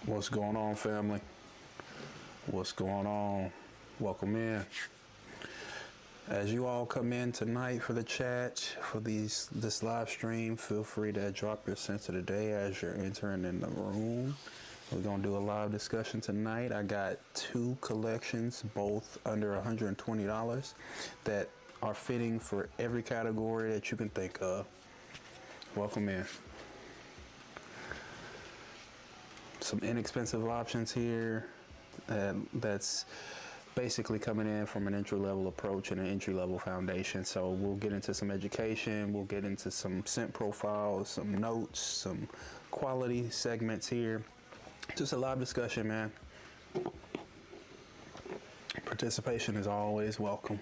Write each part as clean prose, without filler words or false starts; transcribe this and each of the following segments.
What's going on, family? What's going on? Welcome in. As you all come in tonight for the chat, for this live stream, feel free to drop your sense of the day as you're entering in the room. We're gonna do a live discussion tonight. I got two collections, both under $120, that are fitting for every category that you can think of. Welcome in. Some inexpensive options here that's basically coming in from an entry-level approach and an entry-level foundation. So we'll get into some education, we'll get into some scent profiles, some notes, some quality segments here. Just a live discussion, man. Participation is always welcome.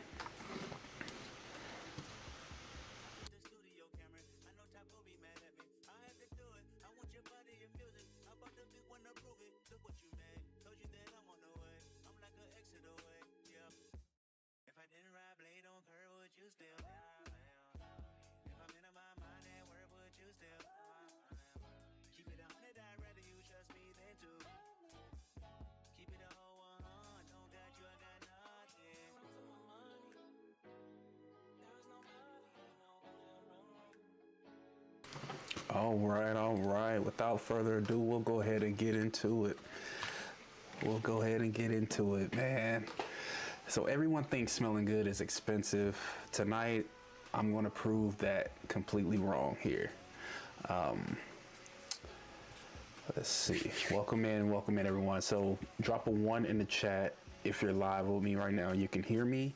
All right. Without further ado, we'll go ahead and get into it. Man. So everyone thinks smelling good is expensive. Tonight, I'm going to prove that completely wrong here. Let's see. Welcome in, everyone. So drop a 1 in the chat if you're live with me right now. You can hear me.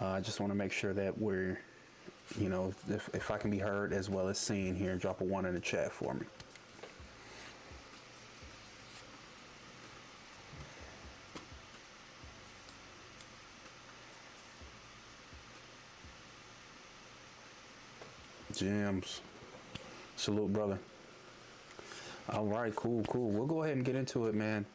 I just want to make sure that we're, you know, if I can be heard as well as seen here. Drop a 1 in the chat for me. Gems. Salute, brother. All right, cool. We'll go ahead and get into it, man.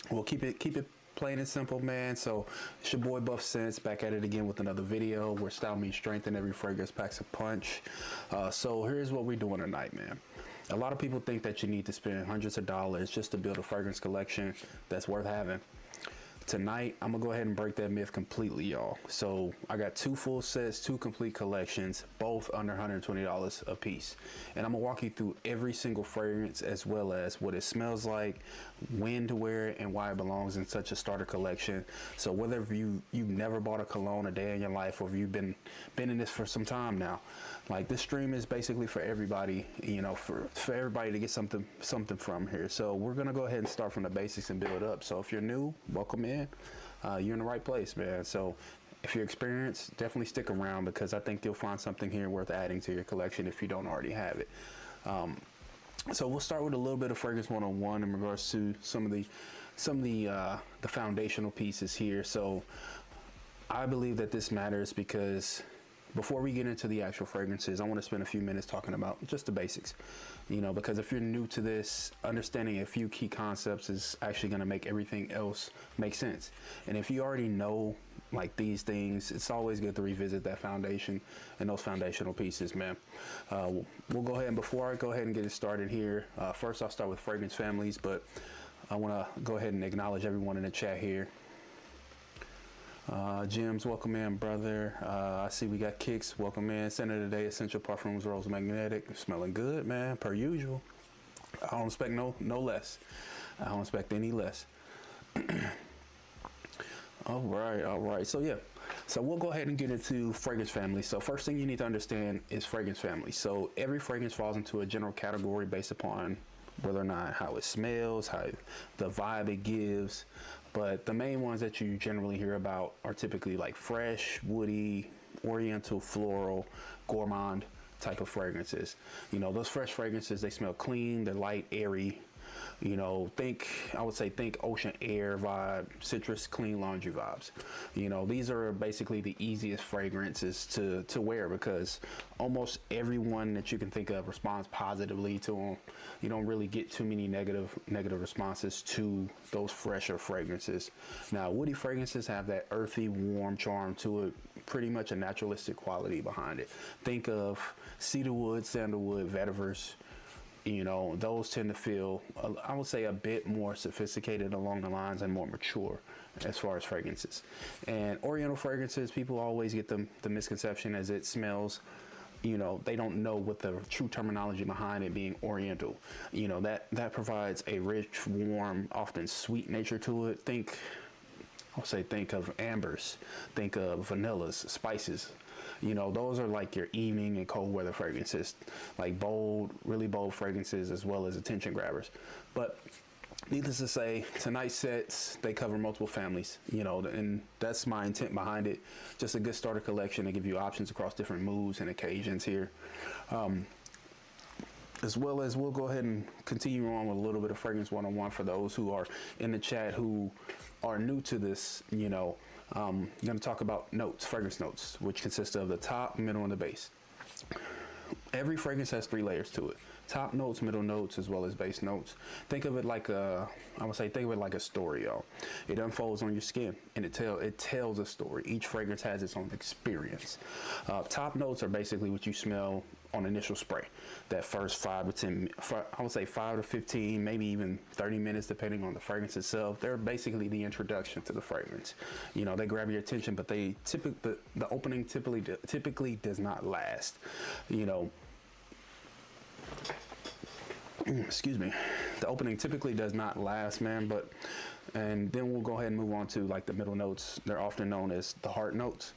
We'll keep it plain and simple, man. So it's your boy Buff Sense back at it again with another video where style meets strength and every fragrance packs a punch. So here's what we're doing tonight, man. A lot of people think that you need to spend hundreds of dollars just to build a fragrance collection that's worth having. Tonight, I'm gonna go ahead and break that myth completely, y'all. So I got 2 full sets, 2 complete collections, both under $120 a piece. And I'm gonna walk you through every single fragrance as well as what it smells like, when to wear it, and why it belongs in such a starter collection. So whether you've never bought a cologne a day in your life, or if you've been in this for some time now, like this stream is basically for everybody, you know, for everybody to get something from here. So we're gonna go ahead and start from the basics and build up. So if you're new, welcome in. You're in the right place, man. So if you're experienced, definitely stick around because I think you'll find something here worth adding to your collection if you don't already have it. So we'll start with a little bit of fragrance 101 in regards to some of the foundational pieces here. So I believe that this matters because before we get into the actual fragrances, I want to spend a few minutes talking about just the basics, you know, because if you're new to this, understanding a few key concepts is actually going to make everything else make sense. And if you already know like these things, it's always good to revisit that foundation and those foundational pieces, man. We'll go ahead, and before I go ahead and get it started here, first I'll start with fragrance families, but I want to go ahead and acknowledge everyone in the chat here. Jims, welcome in, brother. I see we got Kicks, welcome in. Center today, Essential Parfums, Rose Magnetic. Smelling good, man, per usual. I don't expect no less. I don't expect any less. All right. So yeah, so we'll go ahead and get into fragrance family. So first thing you need to understand is fragrance family. So every fragrance falls into a general category based upon whether or not how it smells, how the vibe it gives. But the main ones that you generally hear about are typically like fresh, woody, oriental, floral, gourmand type of fragrances. You know, those fresh fragrances, they smell clean, they're light, airy. You know, I would say think ocean air vibe, citrus, clean laundry vibes. You know, these are basically the easiest fragrances to wear because almost everyone that you can think of responds positively to them. You don't really get too many negative responses to those fresher fragrances. Now, woody fragrances have that earthy, warm charm to it, pretty much a naturalistic quality behind it. Think of cedarwood, sandalwood, vetiver, You know, those tend to feel, I would say, a bit more sophisticated along the lines and more mature as far as fragrances. And Oriental fragrances, people always get the misconception as it smells, you know, they don't know what the true terminology behind it being Oriental. You know, that provides a rich, warm, often sweet nature to it. Think of ambers, think of vanillas, spices. You know, those are like your evening and cold weather fragrances, like bold, really bold fragrances, as well as attention grabbers. But needless to say, tonight's sets, they cover multiple families, you know, and that's my intent behind it. Just a good starter collection to give you options across different moods and occasions here. As well as we'll go ahead and continue on with a little bit of fragrance 101 for those who are in the chat who are new to this. You know, I'm going to talk about notes, fragrance notes, which consist of the top, middle, and the base. Every fragrance has 3 layers to it: top notes, middle notes, as well as base notes. Think of it like think of it like a story, y'all. It unfolds on your skin, and it tells a story. Each fragrance has its own experience. Top notes are basically what you smell on initial spray. That first 5 to 15, maybe even 30 minutes, depending on the fragrance itself. They're basically the introduction to the fragrance. You know, they grab your attention, but the opening typically does not last. You know, excuse me, the opening typically does not last, man. And then we'll go ahead and move on to like the middle notes. They're often known as the heart notes,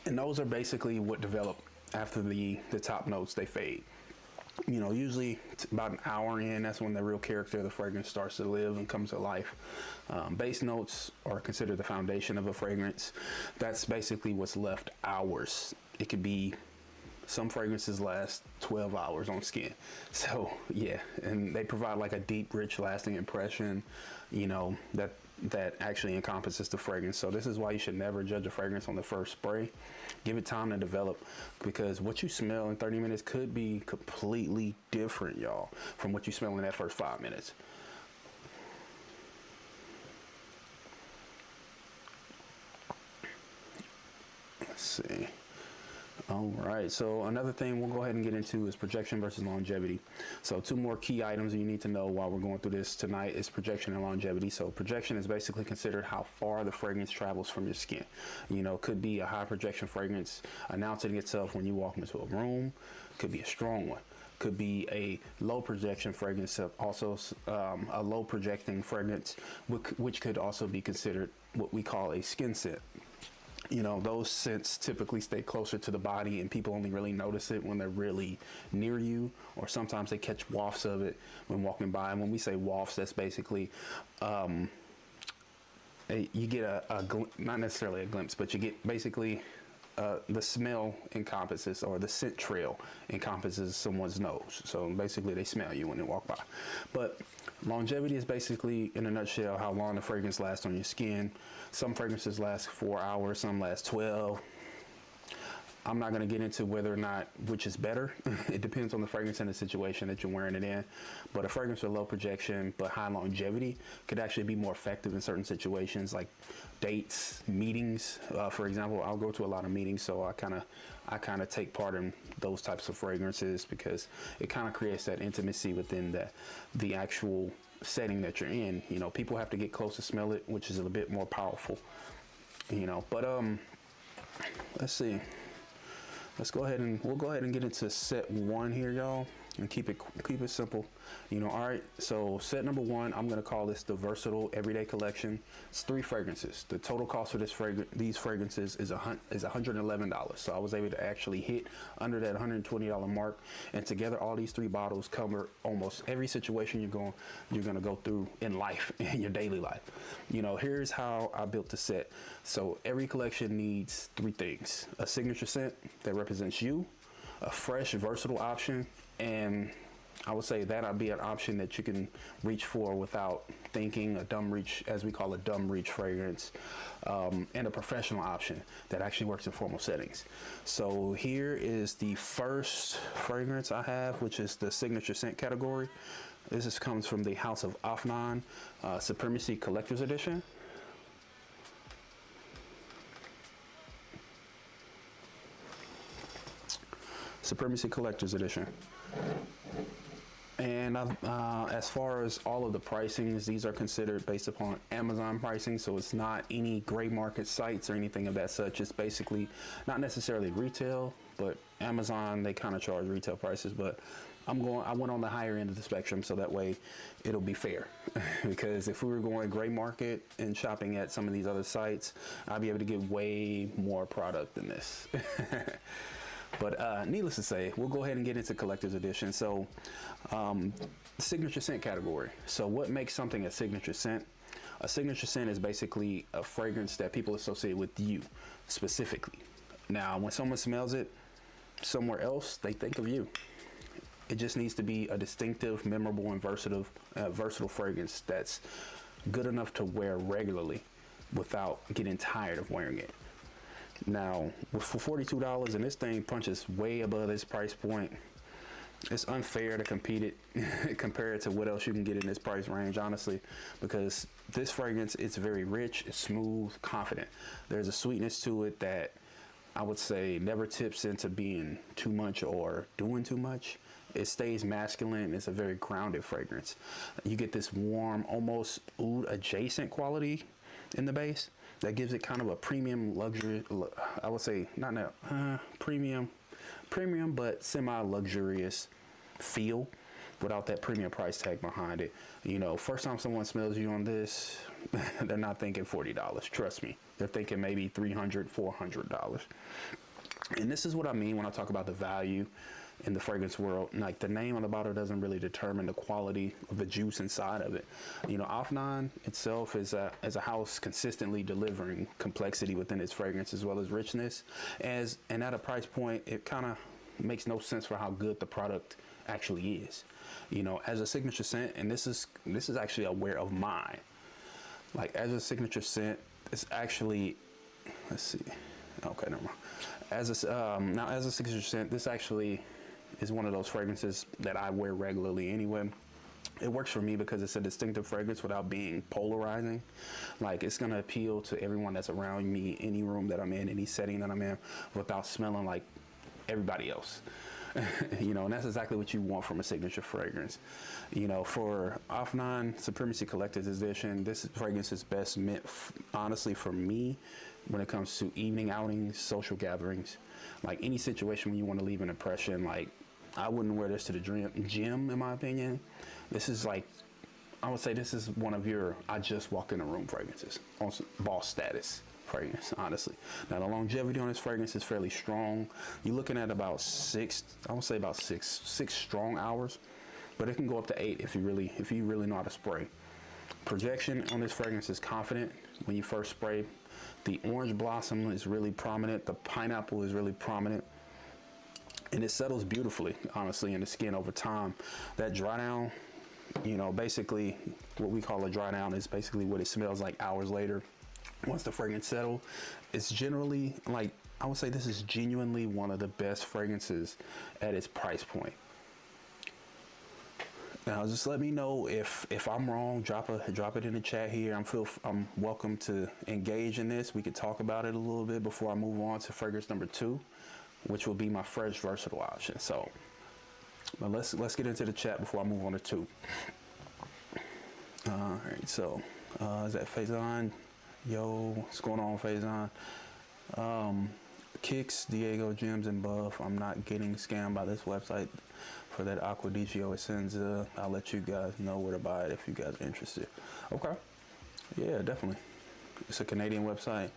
and those are basically what develop after the top notes. They fade. You know, usually about an hour in, that's when the real character of the fragrance starts to live and comes to life. Base notes are considered the foundation of a fragrance. That's basically what's left hours. It could be, some fragrances last 12 hours on skin. So yeah, and they provide like a deep, rich, lasting impression, you know, that actually encompasses the fragrance. So this is why you should never judge a fragrance on the first spray. Give it time to develop, because what you smell in 30 minutes could be completely different, y'all, from what you smell in that first 5 minutes. Let's see. All right, so another thing we'll go ahead and get into is projection versus longevity. So 2 more key items you need to know while we're going through this tonight is projection and longevity. So projection is basically considered how far the fragrance travels from your skin. You know, could be a high projection fragrance announcing itself when you walk into a room. Could be a strong one. Could be a low projection fragrance, also a low projecting fragrance, which could also be considered what we call a skin scent. You know, those scents typically stay closer to the body, and people only really notice it when they're really near you, or sometimes they catch wafts of it when walking by. And when we say wafts, that's basically you get not necessarily a glimpse, but you get basically the smell encompasses, or the scent trail encompasses someone's nose. So basically they smell you when they walk by. But longevity is basically, in a nutshell, how long the fragrance lasts on your skin. Some fragrances last 4 hours, some last 12. I'm not going to get into whether or not which is better. It depends on the fragrance and the situation that you're wearing it in. But a fragrance with low projection but high longevity could actually be more effective in certain situations, like dates, meetings. For example, I'll go to a lot of meetings, so I kind of take part in those types of fragrances, because it kind of creates that intimacy within the actual setting that you're in. You know, people have to get close to smell it, which is a bit more powerful. You know, but let's see. We'll go ahead and get into set 1 here, y'all, and keep it simple. You know, all right, so set number 1, I'm gonna call this the versatile everyday collection. It's 3 fragrances. The total cost for these fragrances is $111. So I was able to actually hit under that $120 mark, and together all these 3 bottles cover almost every situation you're gonna go through in life, in your daily life. You know, here's how I built the set. So every collection needs 3 things: a signature scent that represents you, a fresh, versatile option, and I would say that'll be an option that you can reach for without thinking, a dumb reach, as we call a dumb reach fragrance, and a professional option that actually works in formal settings. So here is the first fragrance I have, which is the signature scent category. This comes from the House of Afnan Supremacy Collector's Edition. Supremacy Collector's Edition. And as far as all of the pricings, these are considered based upon Amazon pricing. So it's not any gray market sites or anything of that such. It's basically not necessarily retail, but Amazon, they kind of charge retail prices. But I went on the higher end of the spectrum, so that way it'll be fair. Because if we were going gray market and shopping at some of these other sites, I'd be able to get way more product than this. But needless to say, we'll go ahead and get into collector's edition. So signature scent category. So what makes something a signature scent? A signature scent is basically a fragrance that people associate with you specifically. Now, when someone smells it somewhere else, they think of you. It just needs to be a distinctive, memorable, and versatile fragrance that's good enough to wear regularly without getting tired of wearing it. Now, for $42, and this thing punches way above this price point, it's unfair to compare it to what else you can get in this price range, honestly, because this fragrance, it's very rich, it's smooth, confident. There's a sweetness to it that I would say never tips into being too much or doing too much. It stays masculine. It's a very grounded fragrance. You get this warm, almost oud adjacent quality in the base that gives it kind of a premium luxury. I would say not premium, but semi-luxurious feel without that premium price tag behind it. You know, first time someone smells you on this, they're not thinking $40. Trust me, they're thinking maybe $300, $400. And this is what I mean when I talk about the value in the fragrance world. Like, the name on the bottle doesn't really determine the quality of the juice inside of it. You know, Afnan itself is a house consistently delivering complexity within its fragrance as well as richness. And at a price point, it kind of makes no sense for how good the product actually is. You know, as a signature scent, and this is actually aware of mine. Like, as a signature scent, it's actually, let's see. Okay, never mind. Now as a signature scent, this actually is one of those fragrances that I wear regularly anyway. It works for me because it's a distinctive fragrance without being polarizing. Like, it's gonna appeal to everyone that's around me, any room that I'm in, any setting that I'm in, without smelling like everybody else. You know, and that's exactly what you want from a signature fragrance. You know, for Afnan Supremacy Collector's Edition, this fragrance is best meant, honestly, for me, when it comes to evening outings, social gatherings, like any situation when you want to leave an impression. Like, I wouldn't wear this to the gym, in my opinion. This is like, I would say this is one of your I just walked in a room fragrances, on boss status fragrance, honestly. Now, the longevity on this fragrance is fairly strong. You're looking at about six strong hours, but it can go up to 8 if you really know how to spray. Projection on this fragrance is confident when you first spray. The orange blossom is really prominent. The pineapple is really prominent. And it settles beautifully, honestly, in the skin over time. That dry down, you know, basically what we call a dry down is basically what it smells like hours later. Once the fragrance settles, it's generally, like, I would say this is genuinely one of the best fragrances at its price point. Now, just let me know if I'm wrong. Drop it in the chat here. I'm welcome to engage in this. We could talk about it a little bit before I move on to fragrance number 2, which will be my fresh versatile option. So, but let's get into the chat before I move on to 2. All right. So, is that Faison? Yo, what's going on, Faison? Kicks, Diego, Gems, and Buff. I'm not getting scammed by this website for that Aqua Digio Essenza. I'll let you guys know where to buy it if you guys are interested. Okay. Yeah, definitely. It's a Canadian website.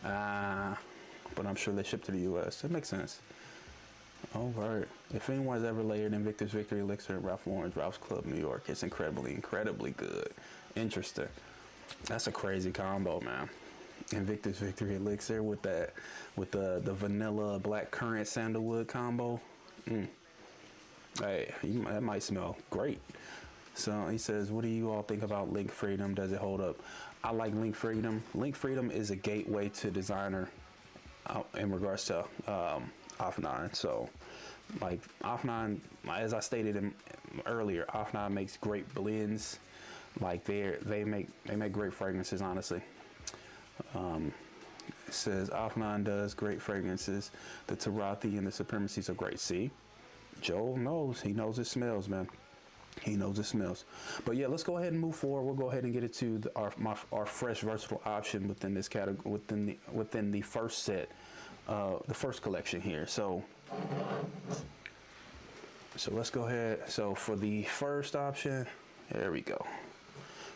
But I'm sure they ship to the US. It makes sense. All right. If anyone's ever layered Invictus Victory Elixir at Ralph Lauren's Ralph's Club, New York, it's incredibly good. Interesting. That's a crazy combo, man. Invictus Victory Elixir with the vanilla black currant sandalwood combo. Hey, that might smell great. So he says, what do you all think about Link Freedom? Does it hold up? I like Link Freedom. Link Freedom is a gateway to designer in regards to Afnan. So, like, Afnan, as I stated earlier, Afnan makes great blends. Like, they make great fragrances, honestly. It says Afnan does great fragrances. The Tarathi and the Supremacies are great. See, Joel knows. He knows his smells, man. He knows it smells. But yeah, let's go ahead and move forward. We'll go ahead and get it to our fresh versatile option within this category, within the first set, the first collection here. So let's go ahead. So for the first option, there we go.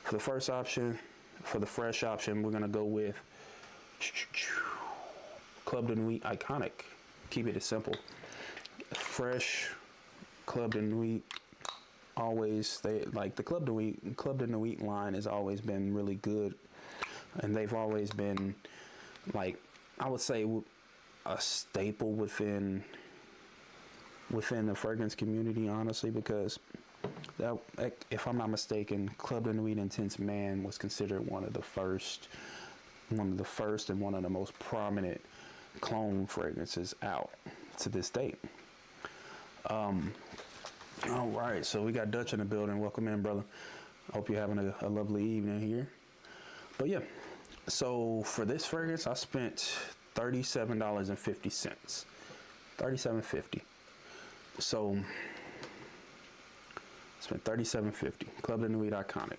For the first option, for the fresh option, we're gonna go with Club de Nuit Iconic. Keep it as simple. Fresh Club de Nuit. Always, they like the Club de Nuit line has always been really good, and they've always been, like, I would say, a staple within the fragrance community, honestly, because that, if I'm not mistaken, Club de Nuit Intense Man was considered one of the first and one of the most prominent cologne fragrances out to this date. All right, so we got Dutch in the building. Welcome in, brother. I hope you're having a lovely evening here. But yeah, so for this fragrance, I spent $37.50. $37.50. So I spent $37.50. Club de Nuit Iconic.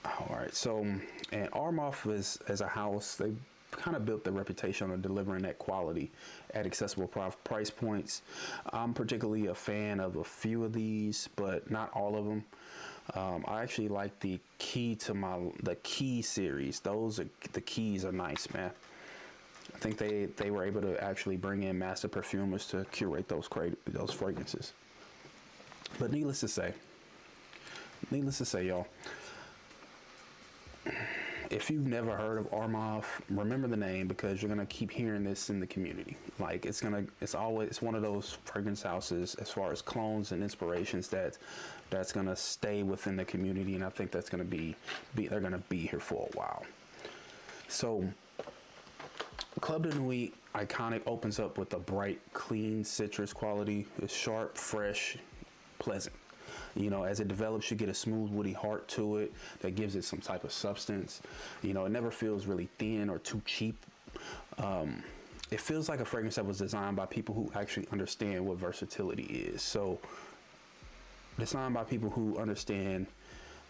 All right, so and Armoff as a house, they kind of built their reputation on delivering that quality at accessible price points. I'm particularly a fan of a few of these, but not all of them. I actually like the Key series. The keys are nice, man. I think they were able to actually bring in master perfumers to curate those fragrances. But needless to say, y'all, if you've never heard of Armoff, remember the name, because you're gonna keep hearing this in the community. Like it's one of those fragrance houses as far as clones and inspirations that's gonna stay within the community, and I think that's gonna they're gonna be here for a while. So Club de Nuit Iconic opens up with a bright, clean citrus quality. It's sharp, fresh, pleasant. You know, as it develops, you get a smooth, woody heart to it that gives it some type of substance. You know, it never feels really thin or too cheap. It feels like a fragrance that was designed by people who actually understand what versatility is. So, designed by people who understand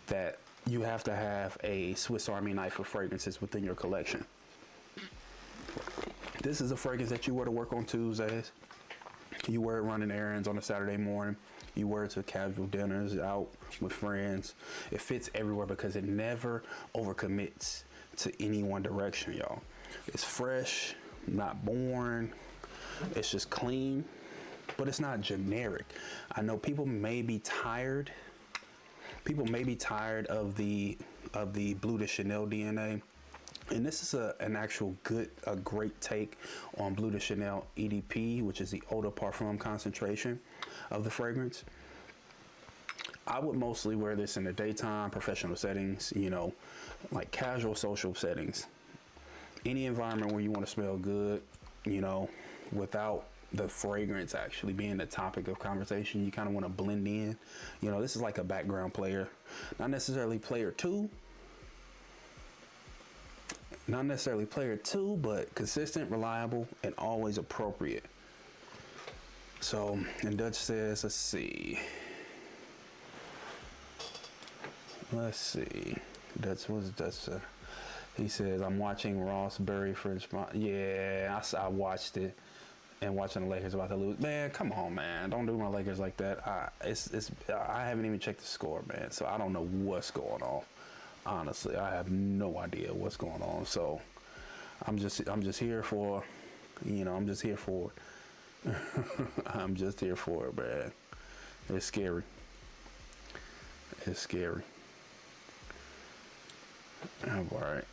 that you have to have a Swiss Army knife of fragrances within your collection. This is a fragrance that you wear to work on Tuesdays. You wear it running errands on a Saturday morning. You wear it to casual dinners, out with friends. It fits everywhere because it never overcommits to any one direction, y'all. It's fresh, not boring. It's just clean, but it's not generic. I know people may be tired. People may be tired of the Bleu de Chanel DNA. And this is a great take on Bleu de Chanel EDP, which is the Eau de Parfum concentration of the fragrance. I would mostly wear this in the daytime, professional settings, you know, like casual social settings. Any environment where you want to smell good, you know, without the fragrance actually being the topic of conversation. You kind of want to blend in. You know, this is like a background player. Not necessarily player two, but consistent, reliable, and always appropriate. So, and Dutch says, let's see. Dutch was Dutch. He says, I'm watching Ross Berry French. Yeah, I watched it, and watching the Lakers about to lose. Man, come on, man. Don't do my Lakers like that. I haven't even checked the score, man. So I don't know what's going on. Honestly, I have no idea what's going on. So I'm just here for, you know, I'm just here for it. I'm just here for it, man. It's scary. It's scary. All right.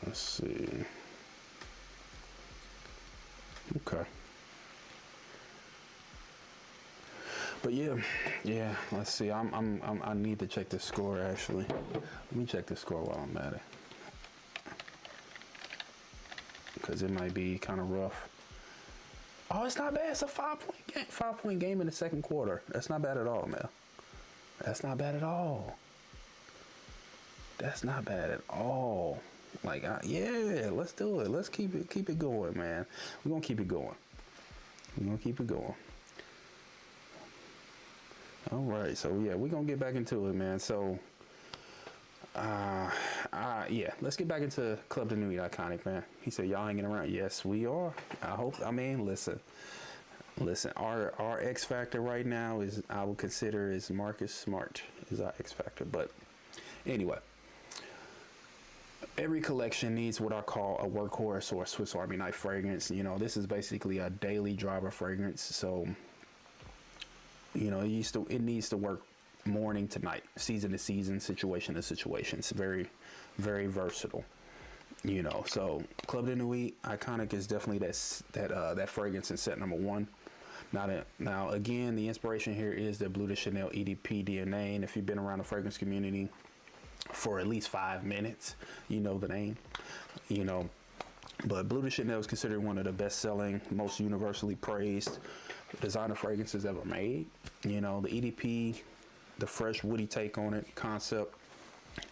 Let's see. Okay. But yeah. Let's see. I need to check the score actually. Let me check the score while I'm at it, because it might be kind of rough. Oh, it's not bad. It's a 5-point game in the second quarter. That's not bad at all, man. That's not bad at all. That's not bad at all. Like, yeah, let's do it. Let's keep it going, man. We're gonna keep it going. We're gonna keep it going. All right, so yeah, we're gonna get back into it, man. So, yeah, let's get back into Club de Nuit Iconic, man. He said, y'all hanging around? Yes, we are. I mean, listen, our X Factor right now is, I would consider, is Marcus Smart is our X Factor. But anyway, every collection needs what I call a workhorse or a Swiss Army knife fragrance. You know, this is basically a daily driver fragrance. So, you know, it needs to work morning to night, season to season, situation to situation. It's very, very versatile. You know, so Club de Nuit Iconic is definitely that fragrance in set number one. Now again, the inspiration here is the Bleu de Chanel EDP DNA, and if you've been around the fragrance community for at least 5 minutes, you know the name. You know, but Bleu de Chanel is considered one of the best-selling, most universally praised designer fragrances ever made. You know, the EDP, the fresh woody take on it, concept,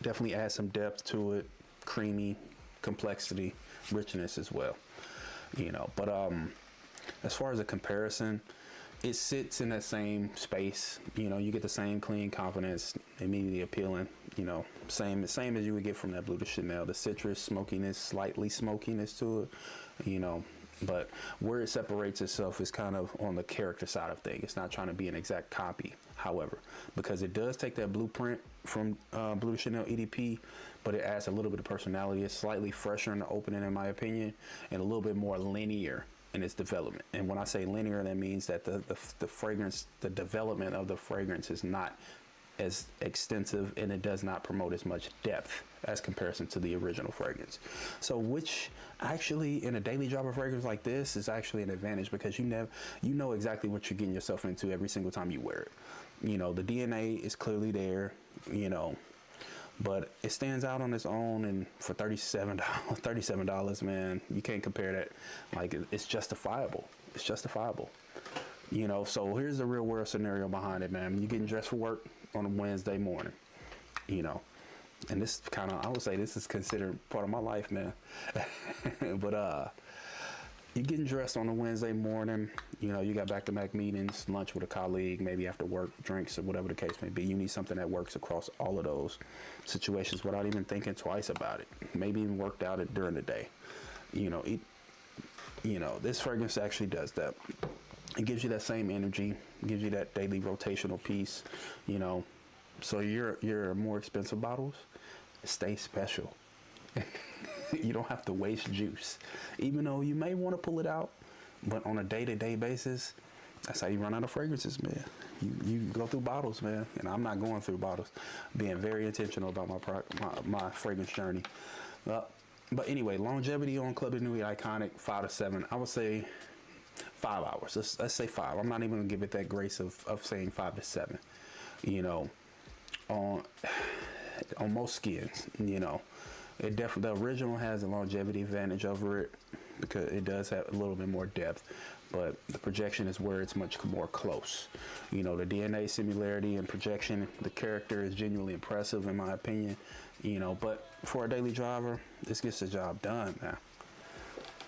definitely adds some depth to it, creamy complexity, richness as well. You know, but as far as a comparison, it sits in that same space. You know, you get the same clean confidence, immediately appealing. You know, same as you would get from that Bleu de Chanel. The citrus smokiness, slightly smokiness to it. You know, but where it separates itself is kind of on the character side of things. It's not trying to be an exact copy, however, because it does take that blueprint from Bleu de Chanel EDP, but it adds a little bit of personality. It's slightly fresher in the opening, in my opinion, and a little bit more linear in its development. And when I say linear, that means that the fragrance, the development of the fragrance is not as extensive, and it does not promote as much depth as comparison to the original fragrance. So, which actually in a daily driver fragrance like this is actually an advantage, because you know exactly what you're getting yourself into every single time you wear it. You know, the DNA is clearly there, you know, but it stands out on its own, and for $37, man, you can't compare that. Like, it's justifiable. It's justifiable. You know, so here's the real world scenario behind it, man. You're getting dressed for work on a Wednesday morning, you know, and this kind of, I would say this is considered part of my life, man. But you're getting dressed on a Wednesday morning, you know, you got back-to-back meetings, lunch with a colleague, maybe after work, drinks, or whatever the case may be. You need something that works across all of those situations without even thinking twice about it. Maybe even worked out it during the day. You know, this fragrance actually does that. It gives you that same energy, gives you that daily rotational piece, you know. So your more expensive bottles stay special. You don't have to waste juice, even though you may want to pull it out, but on a day-to-day basis, that's how you run out of fragrances, man. You go through bottles, man, and I'm not going through bottles. Being very intentional about my fragrance journey. But anyway, longevity on Club de Nuit Iconic, 5 to 7. I would say 5 hours. Let's say 5. I'm not even gonna give it that grace of saying 5 to 7. You know, on most skins, you know. It definitely, the original has a longevity advantage over it because it does have a little bit more depth, but the projection is where it's much more close. You know, the DNA similarity and projection, the character is genuinely impressive in my opinion. You know, but for a daily driver, this gets the job done, man.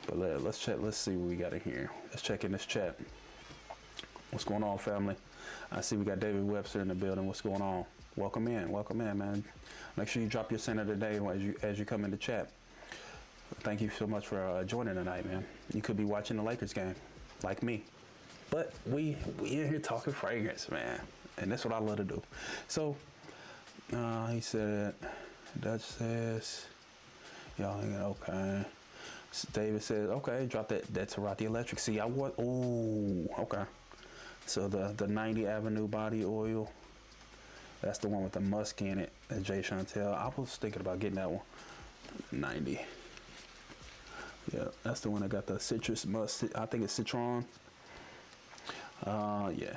But let's check. Let's see what we got in here. Let's check in this chat. What's going on, family? I see we got David Webster in the building. What's going on? Welcome in, man. Make sure you drop your center today as you come into chat. Thank you so much for joining tonight, man. You could be watching the Lakers game, like me, but we in here talking fragrance, man, and that's what I love to do. So he said, Dutch says, y'all ain't okay. David says, okay, drop that Tarati Electric. See, okay. So the 90 Avenue body oil. That's the one with the musk in it, that Jay Chantel. I was thinking about getting that one. 90. Yeah, that's the one that got the citrus musk. I think it's citron. Yeah.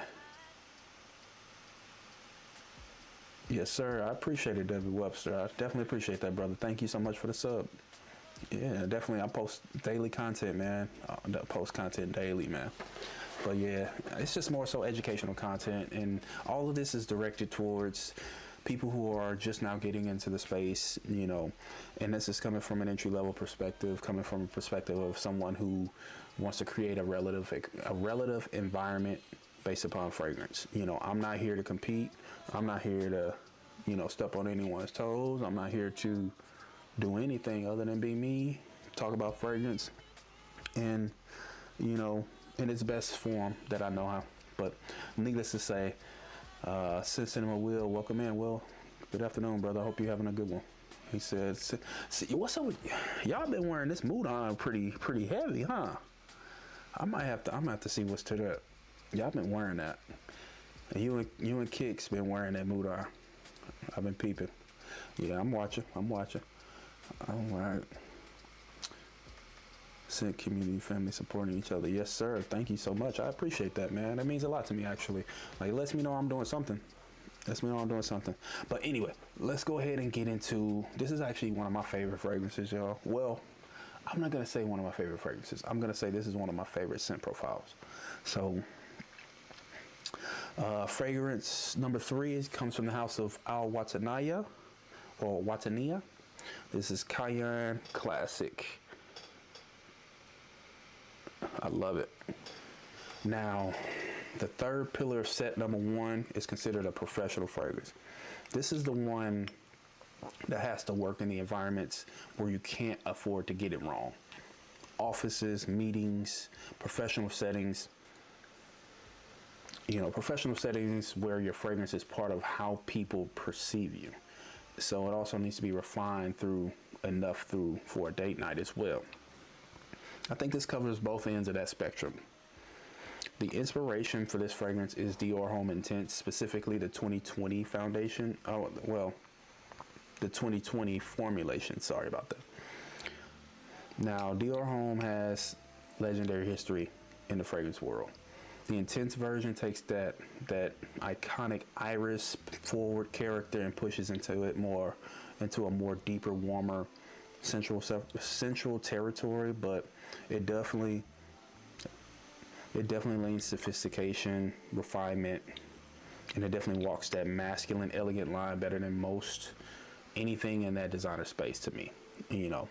Yes, sir. I appreciate it, David Webster. I definitely appreciate that, brother. Thank you so much for the sub. Yeah, definitely. I post daily content, man. I post content daily, man. But yeah, it's just more so educational content, and all of this is directed towards people who are just now getting into the space, you know, and this is coming from an entry level perspective, coming from a perspective of someone who wants to create a relative environment based upon fragrance. You know, I'm not here to compete. I'm not here to, you know, step on anyone's toes. I'm not here to do anything other than be me, talk about fragrance, and, you know, in its best form that I know how. But needless to say, Sid Cinema Will, welcome in, Will. Good afternoon, brother. I hope you're having a good one. He said, "What's up with y'all? Been wearing this mood on pretty heavy, huh? I'm gonna have to see what's to that. Y'all been wearing that, and you and Kicks been wearing that mood on. I've been peeping. Yeah, I'm watching. All right." Said community, family supporting each other. Yes, sir. Thank you so much. I appreciate that, man. That means a lot to me, actually. Like, it lets me know I'm doing something. But anyway, let's go ahead and get into, this is actually one of my favorite fragrances, y'all. Well, I'm not going to say one of my favorite fragrances. I'm going to say this is one of my favorite scent profiles. So, fragrance number 3 comes from the house of Al Watania, or Watania. This is Cayenne Classic. I love it. Now, the third pillar of set number 1 is considered a professional fragrance. This is the one that has to work in the environments where you can't afford to get it wrong. Offices, meetings, professional settings. You know, professional settings where your fragrance is part of how people perceive you. So it also needs to be refined for a date night as well. I think this covers both ends of that spectrum. The inspiration for this fragrance is Dior Homme Intense, specifically the 2020 foundation. The 2020 formulation. Sorry about that. Now, Dior Homme has legendary history in the fragrance world. The Intense version takes that iconic iris forward character and pushes into a more deeper, warmer, central territory, but it definitely leans sophistication, refinement, and it definitely walks that masculine, elegant line better than most anything in that designer space to me. You know,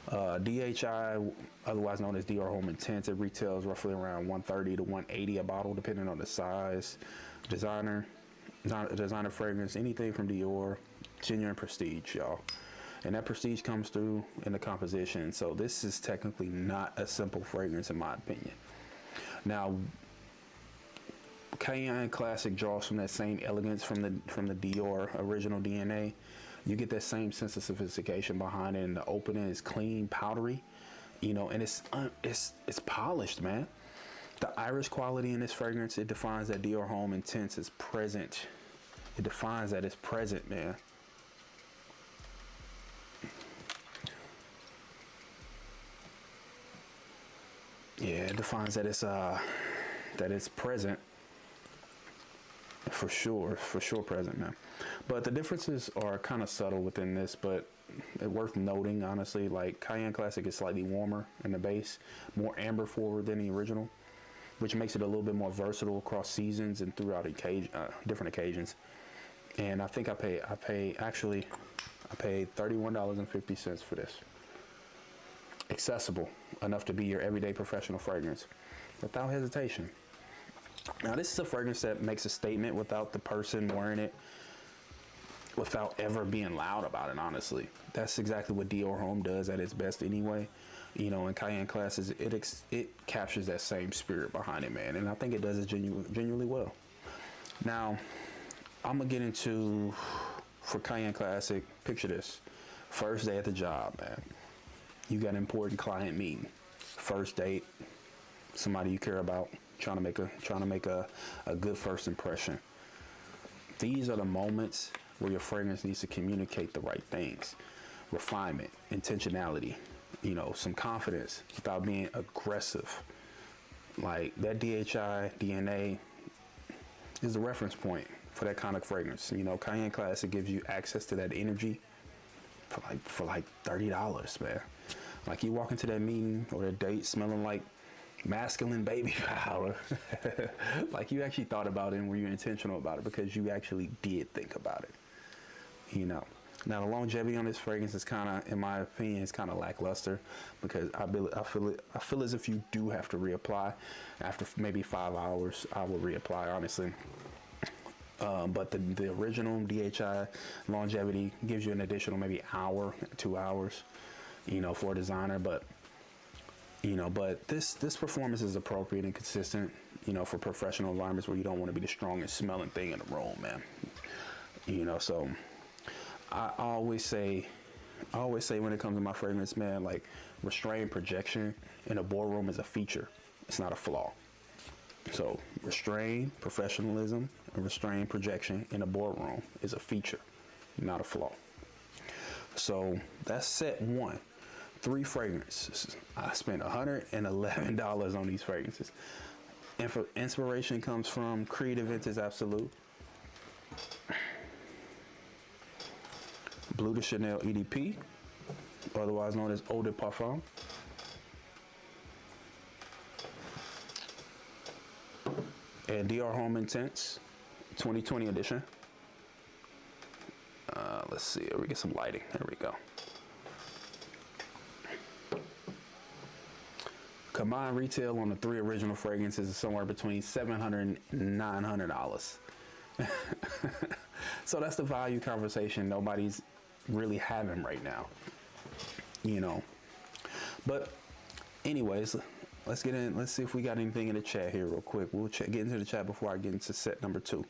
DHI, otherwise known as Dior Homme Intense, it retails roughly around $130 to $180 a bottle, depending on the size. Designer fragrance, anything from Dior, genuine prestige, y'all. And that prestige comes through in the composition. So this is technically not a simple fragrance, in my opinion. Now, Cayenne Classic draws from that same elegance from the Dior original DNA. You get that same sense of sophistication behind it, and the opening is clean, powdery, you know, and it's polished, man. The iris quality in this fragrance, it defines that Dior Homme Intense is present. It defines that it's present, man. Yeah, it defines that it's present. For sure present, man. But the differences are kind of subtle within this, but it's worth noting, honestly. Like, Cayenne Classic is slightly warmer in the base, more amber forward than the original, which makes it a little bit more versatile across seasons and throughout different occasions. And I think I paid $31.50 for this. Accessible enough to be your everyday professional fragrance without hesitation. Now, this is a fragrance that makes a statement without the person wearing it, without ever being loud about it, honestly. That's exactly what Dior Homme does at its best anyway. You know, in Cayenne Classes, it captures that same spirit behind it, man. And I think it does it genuinely well. Now, I'm going to get into, for Cayenne Classic, picture this. First day at the job, man. You got an important client meeting. First date, somebody you care about, trying to make a good first impression. These are the moments where your fragrance needs to communicate the right things. Refinement, intentionality, you know, some confidence without being aggressive. Like, that DHI DNA is the reference point for that kind of fragrance. You know, Cayenne Classic gives you access to that energy for like $30, man. Like, you walk into that meeting or that date smelling like masculine baby powder. Like, you actually thought about it and were you intentional about it because you actually did think about it. you know. Now the longevity on this fragrance is kind of, in my opinion, is kind of lackluster, because I feel as if you do have to reapply after maybe 5 hours. I will reapply, honestly. But the original DHI longevity gives you an additional maybe hour, 2 hours, you know, for a designer. But you know, but this performance is appropriate and consistent, you know, for professional environments where you don't want to be the strongest smelling thing in the room, man. You know, so I always say when it comes to my fragrance, man, like, restrained projection in a boardroom is a feature. It's not a flaw. So restrained professionalism and restrained projection in a boardroom is a feature, not a flaw. So that's set 1. 3 fragrances. I spent $111 on these fragrances. And for inspiration comes from Creative Vintage Absolute, Bleu de Chanel EDP, otherwise known as Eau de Parfum, and DR Home Intense 2020 edition. Let's see, we get some lighting. There we go. Combined retail on the 3 original fragrances is somewhere between $700 and $900. So that's the value conversation nobody's really having right now, you know. But anyways, let's get in. Let's see if we got anything in the chat here real quick. We'll get into the chat before I get into set number 2.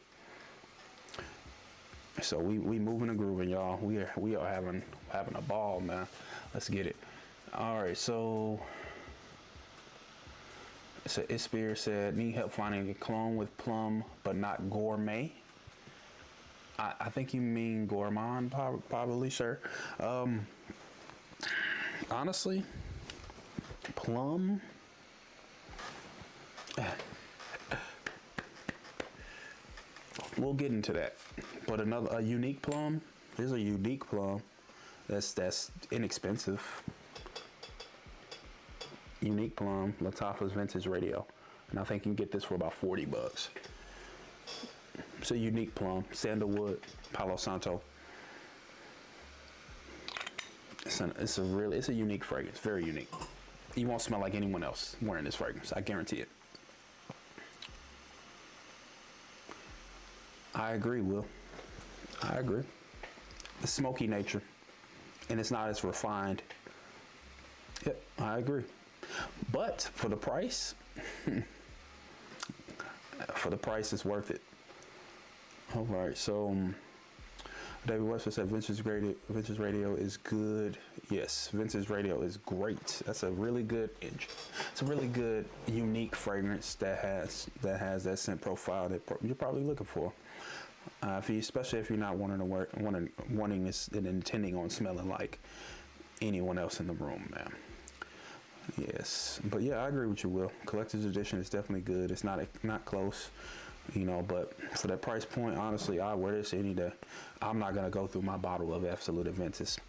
So we moving and grooving, y'all. We are having a ball, man. Let's get it. All right, so Ispir said, need help finding a cologne with plum but not gourmet. I think you mean gourmand, probably, sir. Honestly, plum. We'll get into that. But a unique plum. There's a unique plum that's inexpensive. Unique plum, Lattafa's Vintage Radio, and I think you can get this for about $40. It's a unique plum, sandalwood, Palo Santo. It's a unique fragrance, very unique. You won't smell like anyone else wearing this fragrance, I guarantee it. I agree, Will. I agree. The smoky nature, and it's not as refined. Yep, I agree. But for the price, it's worth it. All right, so David Webster said Vintage Radio is good. Yes, Vintage Radio is great. That's a really good, it's a really good, unique fragrance that has that scent profile that you're probably looking for. Especially if you're not wanting this and intending on smelling like anyone else in the room, man. Yes, but yeah, I agree with you, Will. Collector's edition is definitely good. It's not close, you know, but for that price point, honestly, I wear this any day. I'm not gonna go through my bottle of Absolute Aventus,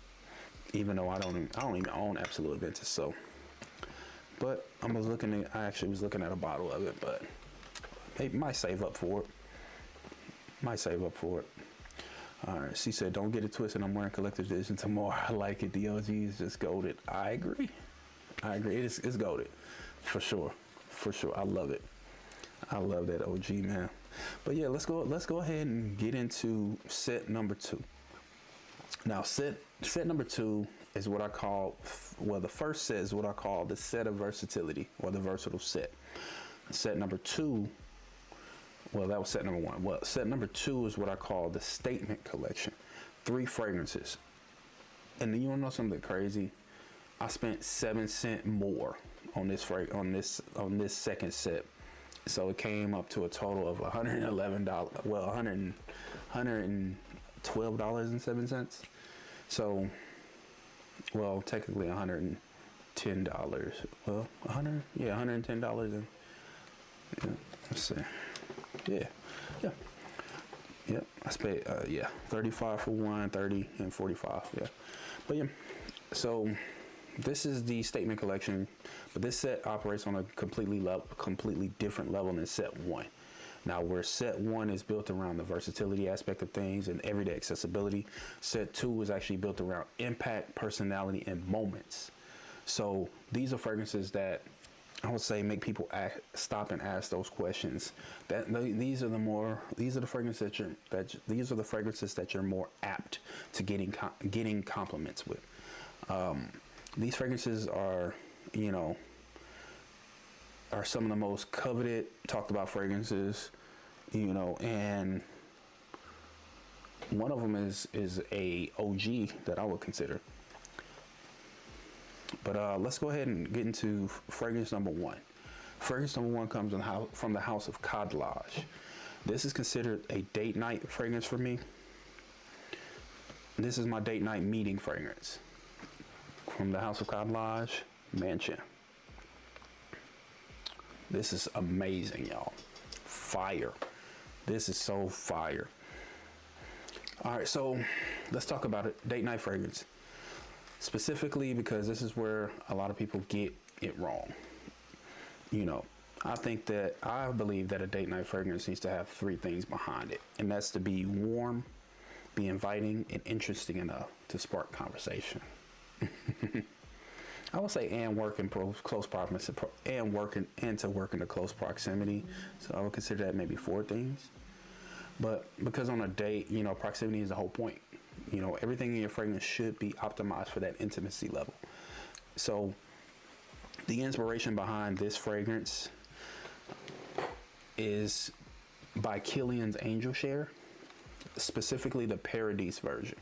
even though I don't even own Absolute Aventus. So, but I actually was looking at a bottle of it, but maybe might save up for it. All right, she said, don't get it twisted. I'm wearing collector's edition tomorrow. I like it. DOG is just goated. I agree. It's goated, for sure. I love it. I love that OG, man. But yeah, let's go ahead and get into set number 2. Now, set number 2 is what I call, well, the first set is what I call the set of versatility, or the versatile set. Set number 2, well, that was set number 1. Well, set number 2 is what I call the statement collection. 3 fragrances. And then you wanna know something crazy? I spent 7 cents more on this second set. So it came up to a total of $111. Well, $112.07. So, well, technically $110. Well, $110 and let's see. Yeah. I spent 35 for 1, 30 and 45. Yeah, but yeah. So this is the statement collection, but this set operates on a completely different level than set 1. Now, where set 1 is built around the versatility aspect of things and everyday accessibility, set 2 is actually built around impact, personality, and moments. So these are fragrances that I would say make people stop and ask those questions. These are the fragrances that you're more apt to getting compliments with. These fragrances are, are some of the most coveted, talked about fragrances, and one of them is a OG that I would consider. But let's go ahead and get into fragrance number 1. Fragrance number 1 comes from the house of Cologne. This is considered a date night fragrance for me. This is my date night meeting fragrance. From the house of Cologne, Mansion. This is amazing, y'all. Fire. This is so fire. All right, so let's talk about it. Date night fragrance. Specifically because this is where a lot of people get it wrong. I believe that a date night fragrance needs to have 3 things behind it. And that's to be warm, be inviting, and interesting enough to spark conversation. I would say and work in close proximity and to work in a close proximity. So I would consider that maybe 4 things. But because on a date, proximity is the whole point. Everything in your fragrance should be optimized for that intimacy level. So the inspiration behind this fragrance is by Kilian's Angel Share, specifically the Paradise version.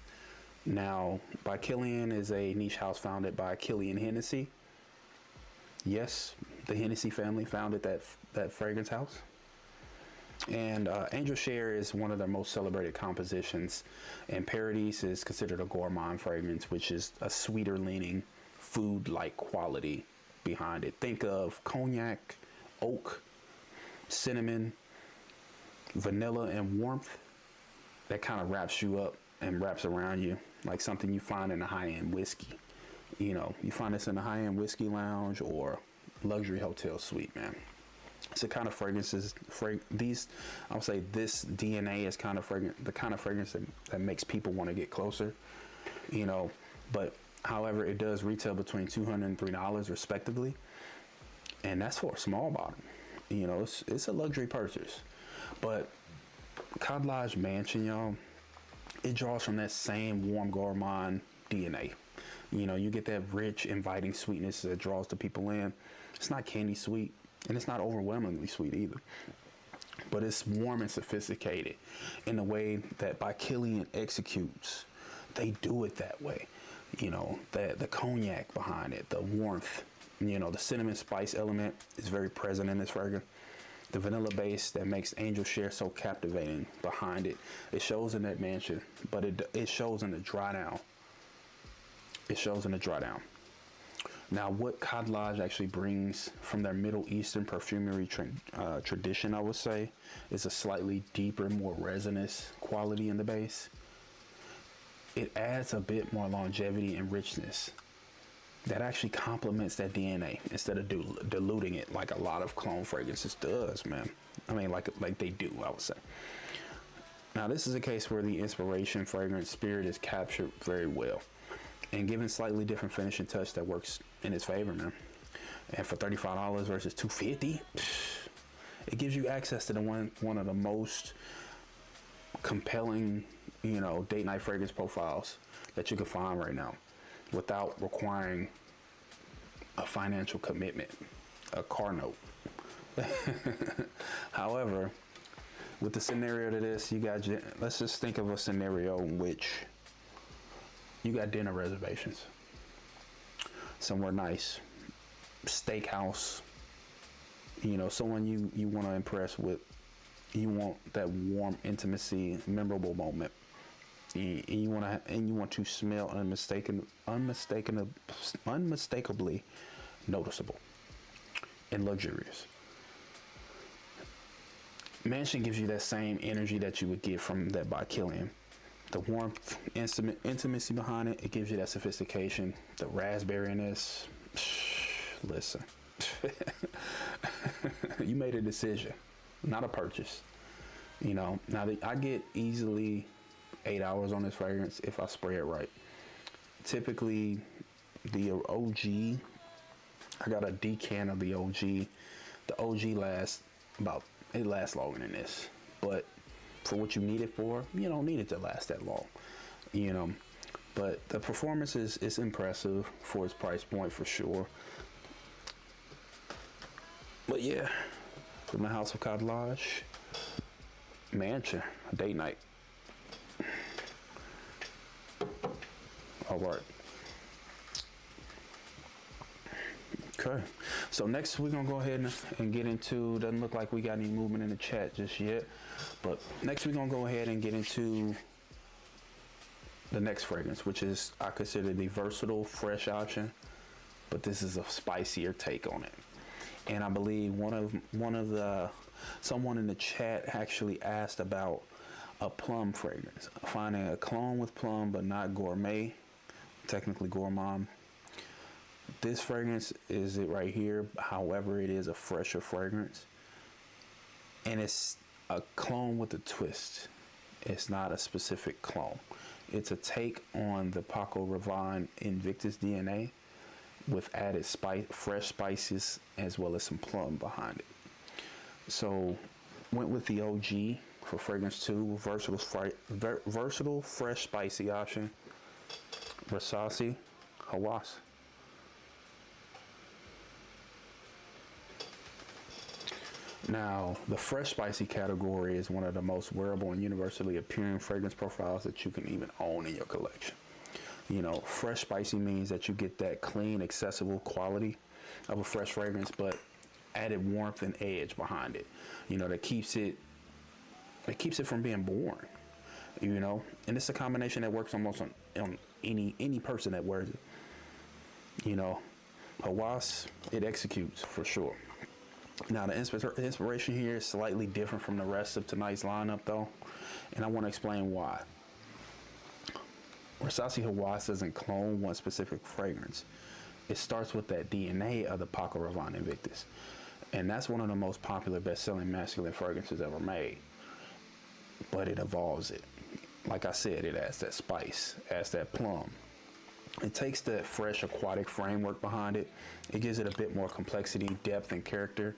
Now, by Kilian is a niche house founded by Kilian Hennessy. Yes, the Hennessy family founded that fragrance house. And Angel Share is one of their most celebrated compositions, and Paradise is considered a gourmand fragrance, which is a sweeter leaning food-like quality behind it. Think of cognac, oak, cinnamon, vanilla, and warmth. That kind of wraps you up and wraps around you like something you find in a high-end whiskey. You find this in a high-end whiskey lounge or luxury hotel suite, man. It's the kind of fragrances, I would say this DNA is the kind of fragrance that makes people want to get closer, but however, it does retail between $200 and $3 respectively. And that's for a small bottle. It's a luxury purchase, but Cologne Mansion, y'all, it draws from that same warm gourmand DNA. You get that rich, inviting sweetness that draws the people in. It's not candy sweet. And it's not overwhelmingly sweet either. But it's warm and sophisticated in the way that by Kilian executes. They do it that way. The cognac behind it, the warmth, the cinnamon spice element is very present in this fragrance. The vanilla base that makes Angel Share so captivating behind it. It shows in that mansion, but it shows in the dry down. Now, what Cologne actually brings from their Middle Eastern perfumery tradition, I would say, is a slightly deeper, more resinous quality in the base. It adds a bit more longevity and richness that actually complements that DNA instead of diluting it like a lot of clone fragrances does, man. I mean, like they do, I would say. Now, this is a case where the inspiration, fragrance, spirit is captured very well and given slightly different finishing touch that works in its favor, man. And for $35 versus $250, it gives you access to one of the most compelling, date night fragrance profiles that you can find right now, without requiring a financial commitment, a car note. However, with the scenario to this, let's just think of a scenario in which you got dinner reservations somewhere nice, steakhouse, someone you want to impress with. You want that warm intimacy, memorable moment, and you want to smell unmistakably noticeable and luxurious. Mansion gives you that same energy that you would get from that by Kilian. The warmth, intimacy behind it, it gives you that sophistication, the raspberryness. Listen, you made a decision, not a purchase. You know, now I get easily 8 hours on this fragrance if I spray it right. Typically, the OG, I got a decan of the OG. The OG lasts it lasts longer than this. But for what you need it for, you don't need it to last that long. You know, but the performance is impressive for its price point for sure. But yeah, from the House of Cartilage, Mansion, date night. All right. Okay. So next we're gonna go ahead and get into. Doesn't look like we got any movement in the chat just yet, but next we're gonna go ahead and get into the next fragrance, which is I consider the versatile fresh option, but this is a spicier take on it. And I believe one of the someone in the chat actually asked about a plum fragrance, finding a cologne with plum but not gourmet, technically gourmand. This fragrance is it right here. However, it is a fresher fragrance, and it's a clone with a twist. It's not a specific clone. It's a take on the Paco Rabanne Invictus DNA with added fresh spices as well as some plum behind it. So went with the OG for fragrance 2, versatile fresh spicy option, Versace Hawass. Now, the fresh spicy category is one of the most wearable and universally appearing fragrance profiles that you can even own in your collection. You know, fresh spicy means that you get that clean, accessible quality of a fresh fragrance, but added warmth and edge behind it. You know, that keeps it from being boring. You know, and it's a combination that works almost on any person that wears it. You know, Hawass, it executes for sure. Now, the inspiration here is slightly different from the rest of tonight's lineup, though, and I want to explain why. Versace Hawass doesn't clone one specific fragrance. It starts with that DNA of the Paco Rabanne Invictus, and that's one of the most popular best-selling masculine fragrances ever made. But it evolves it. Like I said, it adds that spice, adds that plum. It takes that fresh aquatic framework behind it. It gives it a bit more complexity, depth, and character.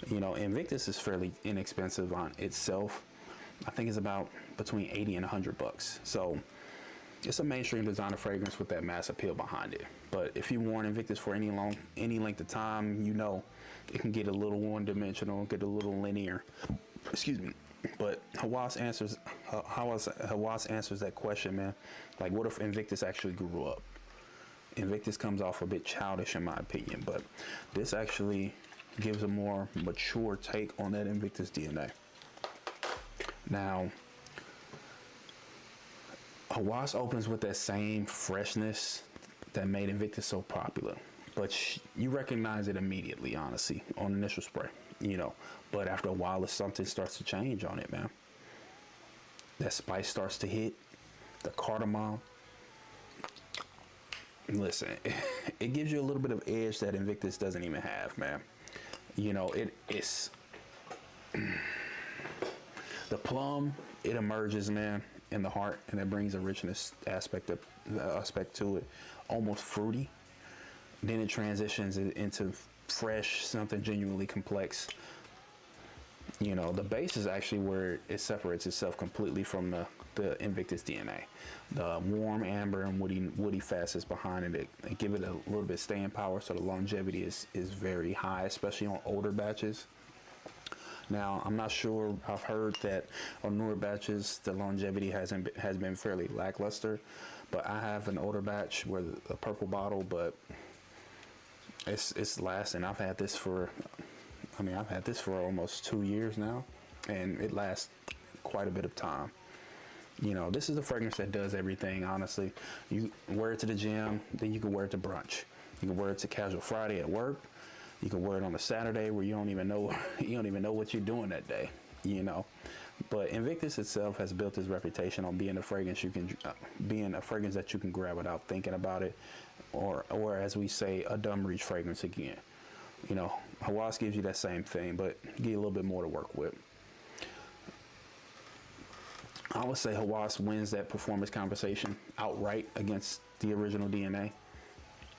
You know, Invictus is fairly inexpensive on itself. I think it's about between 80 and 100 bucks. So it's a mainstream designer fragrance with that mass appeal behind it. But if you worn Invictus for any length of time, you know it can get a little one-dimensional, get a little linear. Excuse me. But Hawass answers that question, man. Like, what if Invictus actually grew up? Invictus comes off a bit childish in my opinion, but this actually gives a more mature take on that Invictus DNA. Now, Hawass opens with that same freshness that made Invictus so popular, but you recognize it immediately, honestly, on initial spray. You know, but after a while, something starts to change on it, man. That spice starts to hit, the cardamom. Listen, it gives you a little bit of edge that Invictus doesn't even have, man. You know, it's the plum. It emerges, man, in the heart, and it brings a richness aspect to it, almost fruity. Then it transitions into fresh, something genuinely complex. You know, the base is actually where it separates itself completely from the Invictus DNA. The warm amber and woody facets behind it, they give it a little bit of staying power, so the longevity is very high, especially on older batches. Now, I'm not sure, I've heard that on newer batches the longevity has been fairly lackluster, but I have an older batch with a purple bottle, but it's lasting. I've had this for almost 2 years now, and it lasts quite a bit of time. You know, this is a fragrance that does everything, honestly. You wear it to the gym, then you can wear it to brunch. You can wear it to casual Friday at work. You can wear it on a Saturday where you don't even know what you're doing that day, you know. But Invictus itself has built its reputation on being a fragrance that you can grab without thinking about it, or as we say, a dumb reach fragrance again. You know, Hawass gives you that same thing, but give you a little bit more to work with. I would say Hawass wins that performance conversation outright against the original DNA.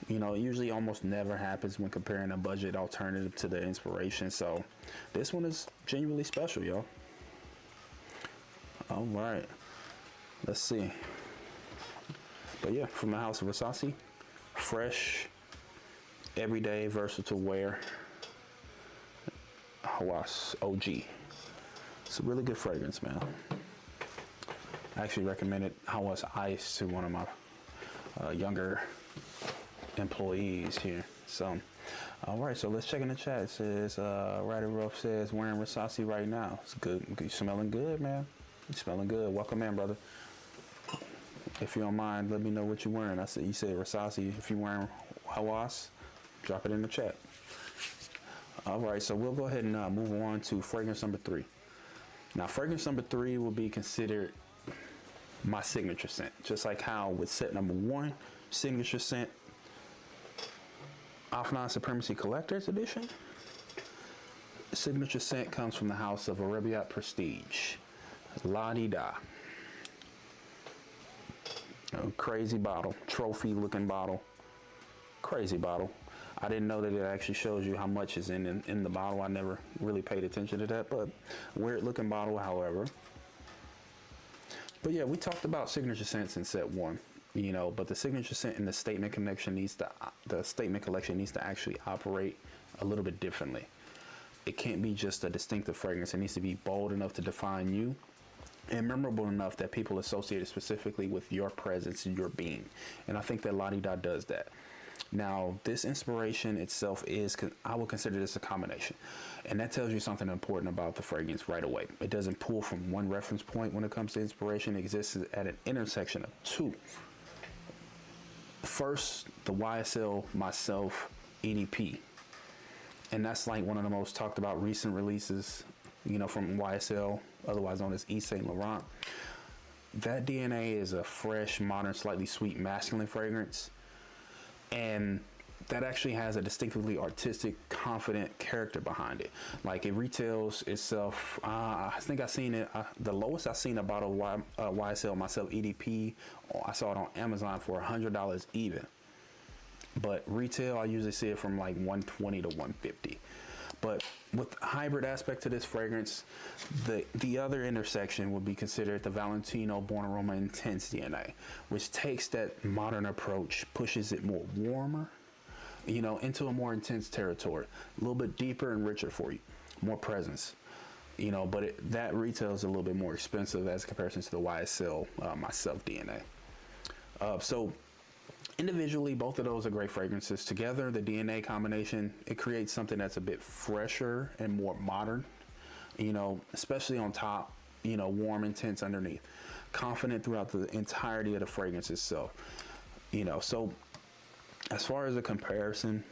You know, it usually almost never happens when comparing a budget alternative to the inspiration. So this one is genuinely special, yo. All right, let's see. But yeah, from the house of Versace, fresh, everyday, versatile wear, Hawass OG. It's a really good fragrance, man. I actually recommended Hawass Ice to one of my younger employees here. So, all right, so let's check in the chat. It says, Ryder Ruff says, wearing Versace right now. It's good. You're smelling good, man. You're smelling good. Welcome in, brother. If you don't mind, let me know what you're wearing. You said Versace. If you're wearing Hawass, drop it in the chat. All right, so we'll go ahead and move on to fragrance number 3. Now, fragrance number 3 will be considered my signature scent. Just like how with set number 1, signature scent, Offline Supremacy Collector's Edition. Signature scent comes from the house of Arabiat Prestige. La Di Da. A crazy bottle, trophy looking bottle, crazy bottle. I didn't know that it actually shows you how much is in the bottle. I never really paid attention to that, but weird looking bottle, however. But yeah, we talked about signature scents in set 1, you know, but the signature scent in the statement collection needs to actually operate a little bit differently. It can't be just a distinctive fragrance. It needs to be bold enough to define you and memorable enough that people associate it specifically with your presence and your being. And I think that La Di Da does that. Now, this inspiration itself I would consider this a combination. And that tells you something important about the fragrance right away. It doesn't pull from one reference point when it comes to inspiration. It exists at an intersection of 2. First, the YSL Myself EDP. And that's like one of the most talked about recent releases, you know, from YSL, otherwise known as Yves Saint Laurent. That DNA is a fresh, modern, slightly sweet, masculine fragrance. And that actually has a distinctively artistic, confident character behind it. Like, it retails itself, I think I've seen it, the lowest I've seen a bottle of YSL Myself EDP, I saw it on Amazon for $100 even. But retail, I usually see it from like $120 to $150. But with the hybrid aspect to this fragrance, the other intersection would be considered the Valentino Born Aroma Intense DNA, which takes that modern approach, pushes it more warmer, you know, into a more intense territory, a little bit deeper and richer for you, more presence, you know, but that retails a little bit more expensive as a comparison to the YSL Myself DNA. So individually, both of those are great fragrances. Together, the DNA combination, it creates something that's a bit fresher and more modern, you know, especially on top, you know, warm, intense underneath, confident throughout the entirety of the fragrance itself, you know. So as far as a comparison,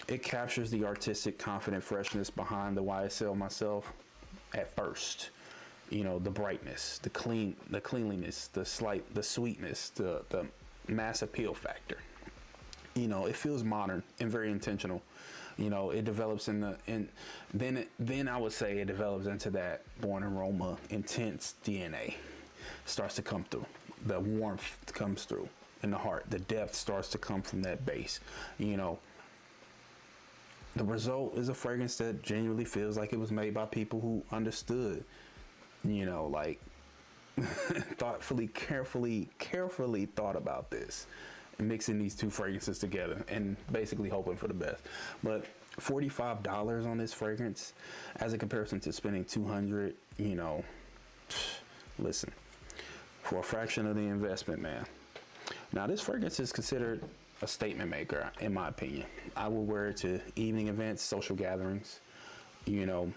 it captures the artistic, confident freshness behind the YSL Myself at first. You know, the brightness, the cleanliness, the sweetness, the mass appeal factor. You know, it feels modern and very intentional. You know, it develops then I would say it develops into that Born Aroma Intense DNA. Starts to come through. The warmth comes through in the heart. The depth starts to come from that base. You know, the result is a fragrance that genuinely feels like it was made by people who understood, you know, like thoughtfully, carefully thought about this and mixing these 2 fragrances together and basically hoping for the best. But $45 on this fragrance as a comparison to spending $200, you know, listen, for a fraction of the investment, man. Now, this fragrance is considered a statement maker, in my opinion. I will wear it to evening events, social gatherings, you know.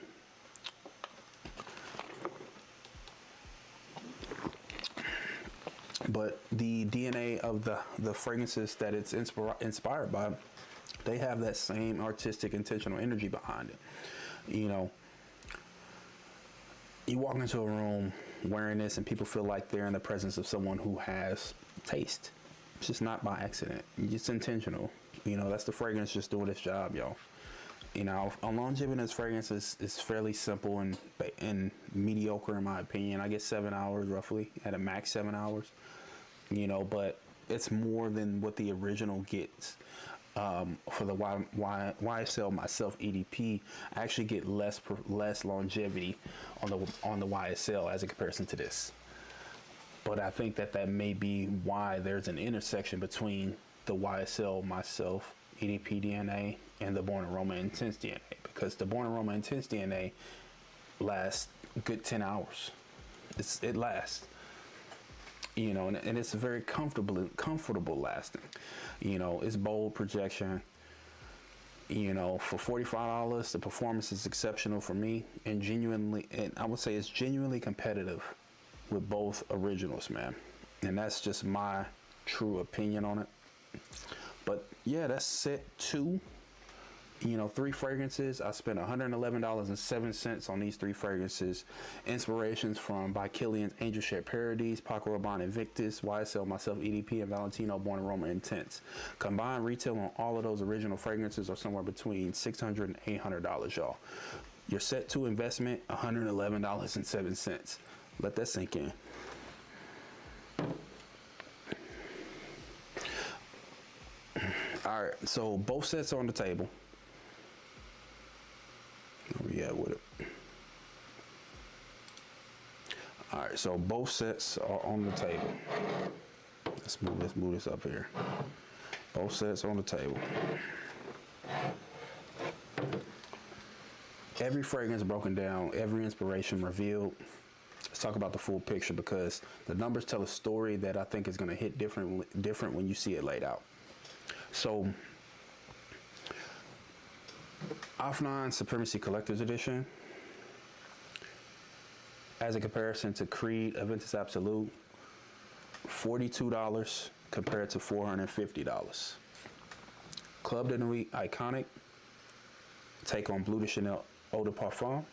But the DNA of the fragrances that it's inspired by, they have that same artistic, intentional energy behind it. You know, you walk into a room wearing this and people feel like they're in the presence of someone who has taste. It's just not by accident. It's intentional. You know, that's the fragrance just doing its job, y'all. You know, a longevity fragrance is fairly simple and mediocre in my opinion. I get 7 hours roughly, at a max 7 hours. You know, but it's more than what the original gets. For the YSL myself EDP, I actually get less longevity on the YSL as a comparison to this. But I think that may be why there's an intersection between the YSL myself EDP DNA and the Born Aroma Intense DNA, because the Born Aroma Intense DNA lasts a good 10 hours. It lasts. You know, and it's very comfortable lasting. You know, it's bold projection. You know, for $45, the performance is exceptional for me, and I would say it's genuinely competitive with both originals, man. And that's just my true opinion on it. But yeah, that's set 2. You know, 3 fragrances. I spent $111.07 on these 3 fragrances. Inspirations from by Kilian's Angel Share Parodies, Paco Rabanne Invictus, YSL Myself EDP, and Valentino Born Aroma Intense. Combined retail on all of those original fragrances are somewhere between $600 and $800, y'all. Your set 2 investment, $111.07. Let that sink in. All right, so both sets are on the table. Where we at with it? All right, so both sets are on the table. Let's move this up here. Both sets on the table. Every fragrance broken down, every inspiration revealed. Let's talk about the full picture, because the numbers tell a story that I think is going to hit different when you see it laid out. So, Offline Supremacy Collector's Edition, as a comparison to Creed Aventus Absolute, $42 compared to $450. Club de Nuit Iconic, take on Bleu de Chanel Eau de Parfum,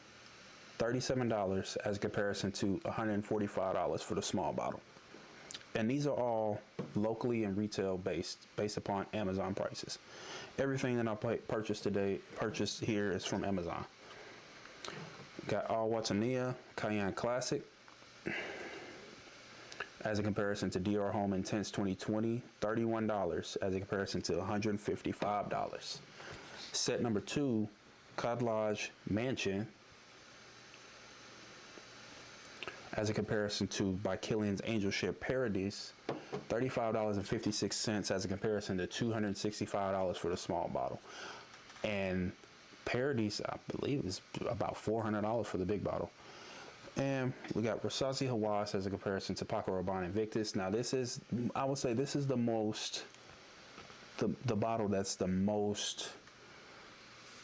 $37 as a comparison to $145 for the small bottle. And these are all locally and retail based upon Amazon prices. Everything that I purchased here is from Amazon. Got All Watania Cayenne Classic as a comparison to DR Home Intense 2020, $31 as a comparison to $155. Set number 2, Cod Lodge Mansion, as a comparison to by Kilian's Angel Share Parodies, $35.56 as a comparison to $265 for the small bottle. And Parodies, I believe, is about $400 for the big bottle. And we got Versace Hawass as a comparison to Paco Rabanne Invictus. Now this is, I would say this is the most, the bottle that's the most,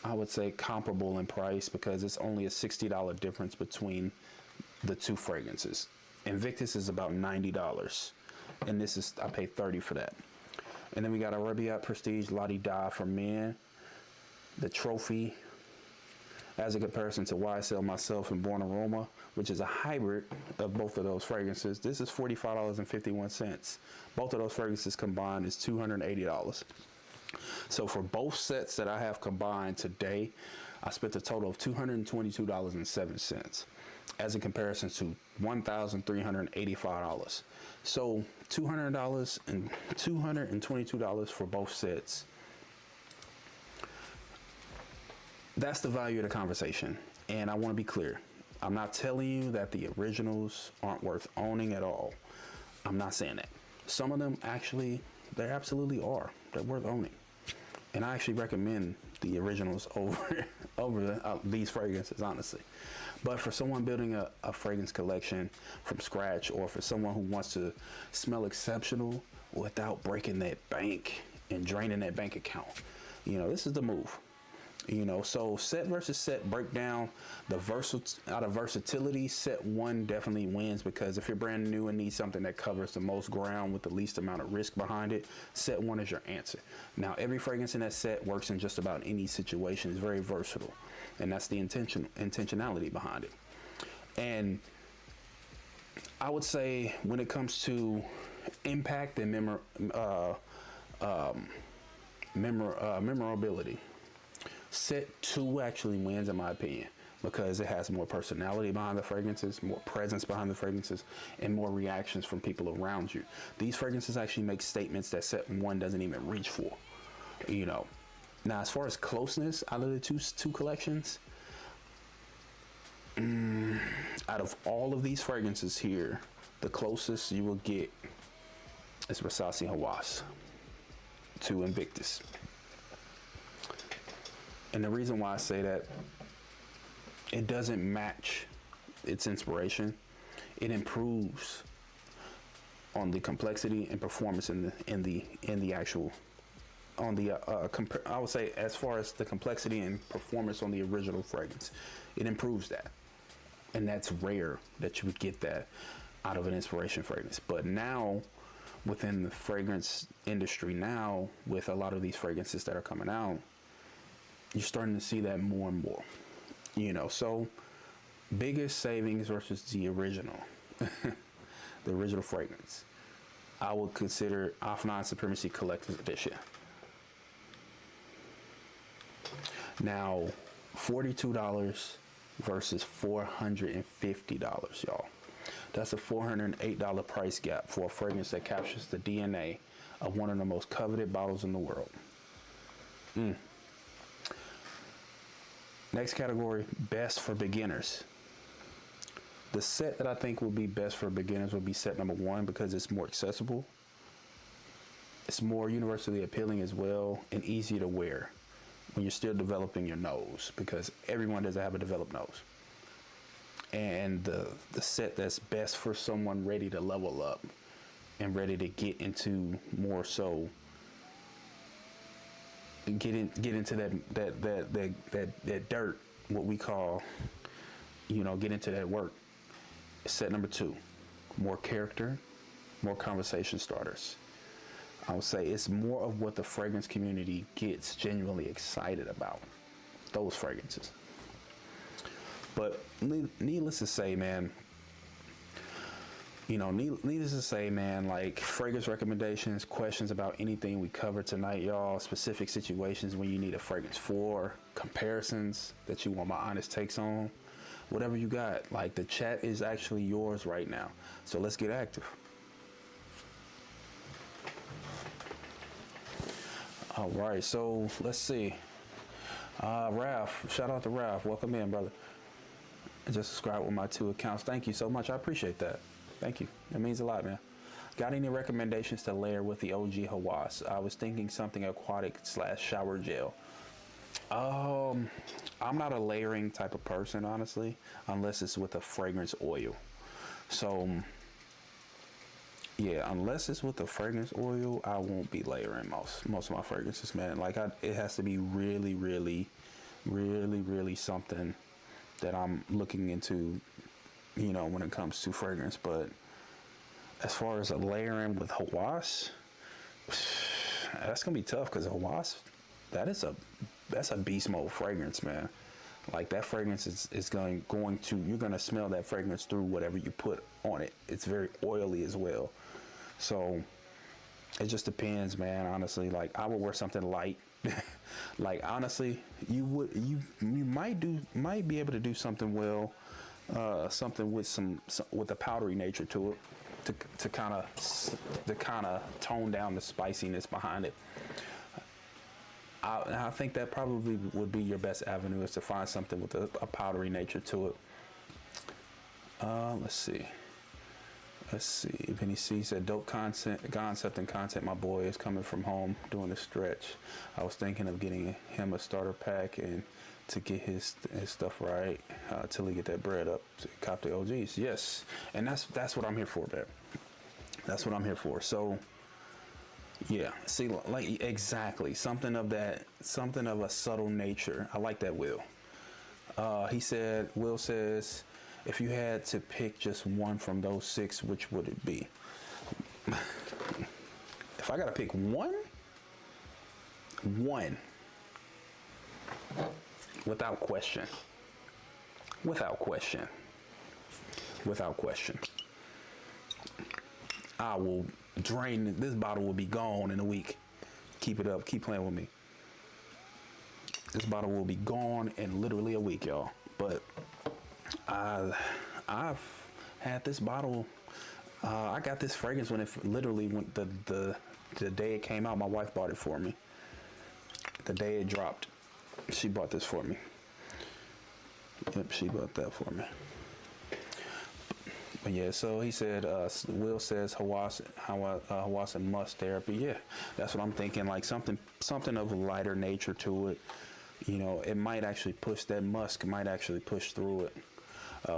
I would say, comparable in price, because it's only a $60 difference between the 2 fragrances. Invictus is about $90, and this is, I paid $30 for that. And then we got a Rabiat Prestige La Di Da for men, the Trophy, as a comparison to YSL Myself and Born Aroma, which is a hybrid of both of those fragrances. This is $45.51. Both of those fragrances combined is $280. So for both sets that I have combined today, I spent a total of $222.07 as a comparison to $1,385. So $200 and $222 for both sets. That's the value of the conversation. And I want to be clear. I'm not telling you that the originals aren't worth owning at all. I'm not saying that. Some of them actually, they absolutely are. They're worth owning. And I actually recommend the originals over these fragrances, honestly. But for someone building a fragrance collection from scratch, or for someone who wants to smell exceptional without breaking that bank and draining that bank account, you know, this is the move. You know, so set versus set breakdown, out of versatility, set 1 definitely wins, because if you're brand new and need something that covers the most ground with the least amount of risk behind it, set 1 is your answer. Now, every fragrance in that set works in just about any situation. It's very versatile, and that's the intentionality behind it. And I would say when it comes to impact and memorability, Set 2 actually wins in my opinion because it has more personality behind the fragrances, more presence behind the fragrances, and more reactions from people around you. These fragrances actually make statements that set 1 doesn't even reach for, you know. Now, as far as closeness out of the two collections, out of all of these fragrances here, the closest you will get is Versace Hawass to Invictus. And the reason why I say that, it doesn't match its inspiration. It improves on the complexity and performance in the actual, on the I would say, as far as the complexity and performance on the original fragrance, it improves that. And that's rare that you would get that out of an inspiration fragrance. But now, within the fragrance industry now, with a lot of these fragrances that are coming out, you're starting to see that more and more, you know. So biggest savings versus the original, the original fragrance, I would consider Offline Supremacy Collector's Edition. Now, $42 versus $450, y'all. That's a $408 price gap for a fragrance that captures the DNA of one of the most coveted bottles in the world. Next category, best for beginners. The set that I think would be best for beginners would be set number 1 because it's more accessible. It's more universally appealing as well and easier to wear when you're still developing your nose, because everyone doesn't have a developed nose. And the set that's best for someone ready to level up and ready to get into more so, get into that dirt, what we call, you know, get into that work. Set number 2, more character, more conversation starters. I would say it's more of what the fragrance community gets genuinely excited about, those fragrances. But needless to say, man, you know, needless to say, man, like fragrance recommendations, questions about anything we covered tonight, y'all, specific situations when you need a fragrance for, comparisons that you want my honest takes on, whatever you got, like the chat is actually yours right now. So let's get active. All right, so let's see. Ralph, shout out to Ralph. Welcome in, brother. I just subscribed with my 2 accounts. Thank you so much. I appreciate that. Thank you. It means a lot, man. Got any recommendations to layer with the OG Hawass? I was thinking something aquatic / shower gel. I'm not a layering type of person, honestly, unless it's with a fragrance oil. So yeah, unless it's with a fragrance oil, I won't be layering most of my fragrances, man. Like it has to be really, really, really, really something that I'm looking into, you know, when it comes to fragrance. But as far as a layering with Hawass, that's gonna be tough because Hawass, that's a beast mode fragrance, man. Like that fragrance is going to, you're gonna smell that fragrance through whatever you put on it. It's very oily as well. So it just depends, man. Honestly, like I would wear something light. Like honestly, you might be able to do something well, something with a powdery nature to it, to kind of tone down the spiciness behind it. I think that probably would be your best avenue, is to find something with a powdery nature to it. Let's see. Vinny C said, dope concept and content. My boy is coming from home doing a stretch. I was thinking of getting him a starter pack and to get his stuff right till he get that bread up to cop the OGs. Yes, and that's what I'm here for, man. That's what I'm here for. So yeah, see, like exactly something of a subtle nature. I like that, Will. Will says, if you had to pick just one from those 6, which would it be? If I gotta pick one, without question, I will drain this bottle. Will be gone in a week. Keep it up. Keep playing with me. This bottle will be gone in literally a week, y'all. But I've had this bottle. I got this fragrance when it literally went the day it came out. My wife bought it for me. The day it dropped, she bought this for me. Yep, she bought that for me. But yeah, so he said, Will says Hawas and musk therapy. Yeah, that's what I'm thinking. Like something of a lighter nature to it. You know, it might actually push that musk. Might actually push through it.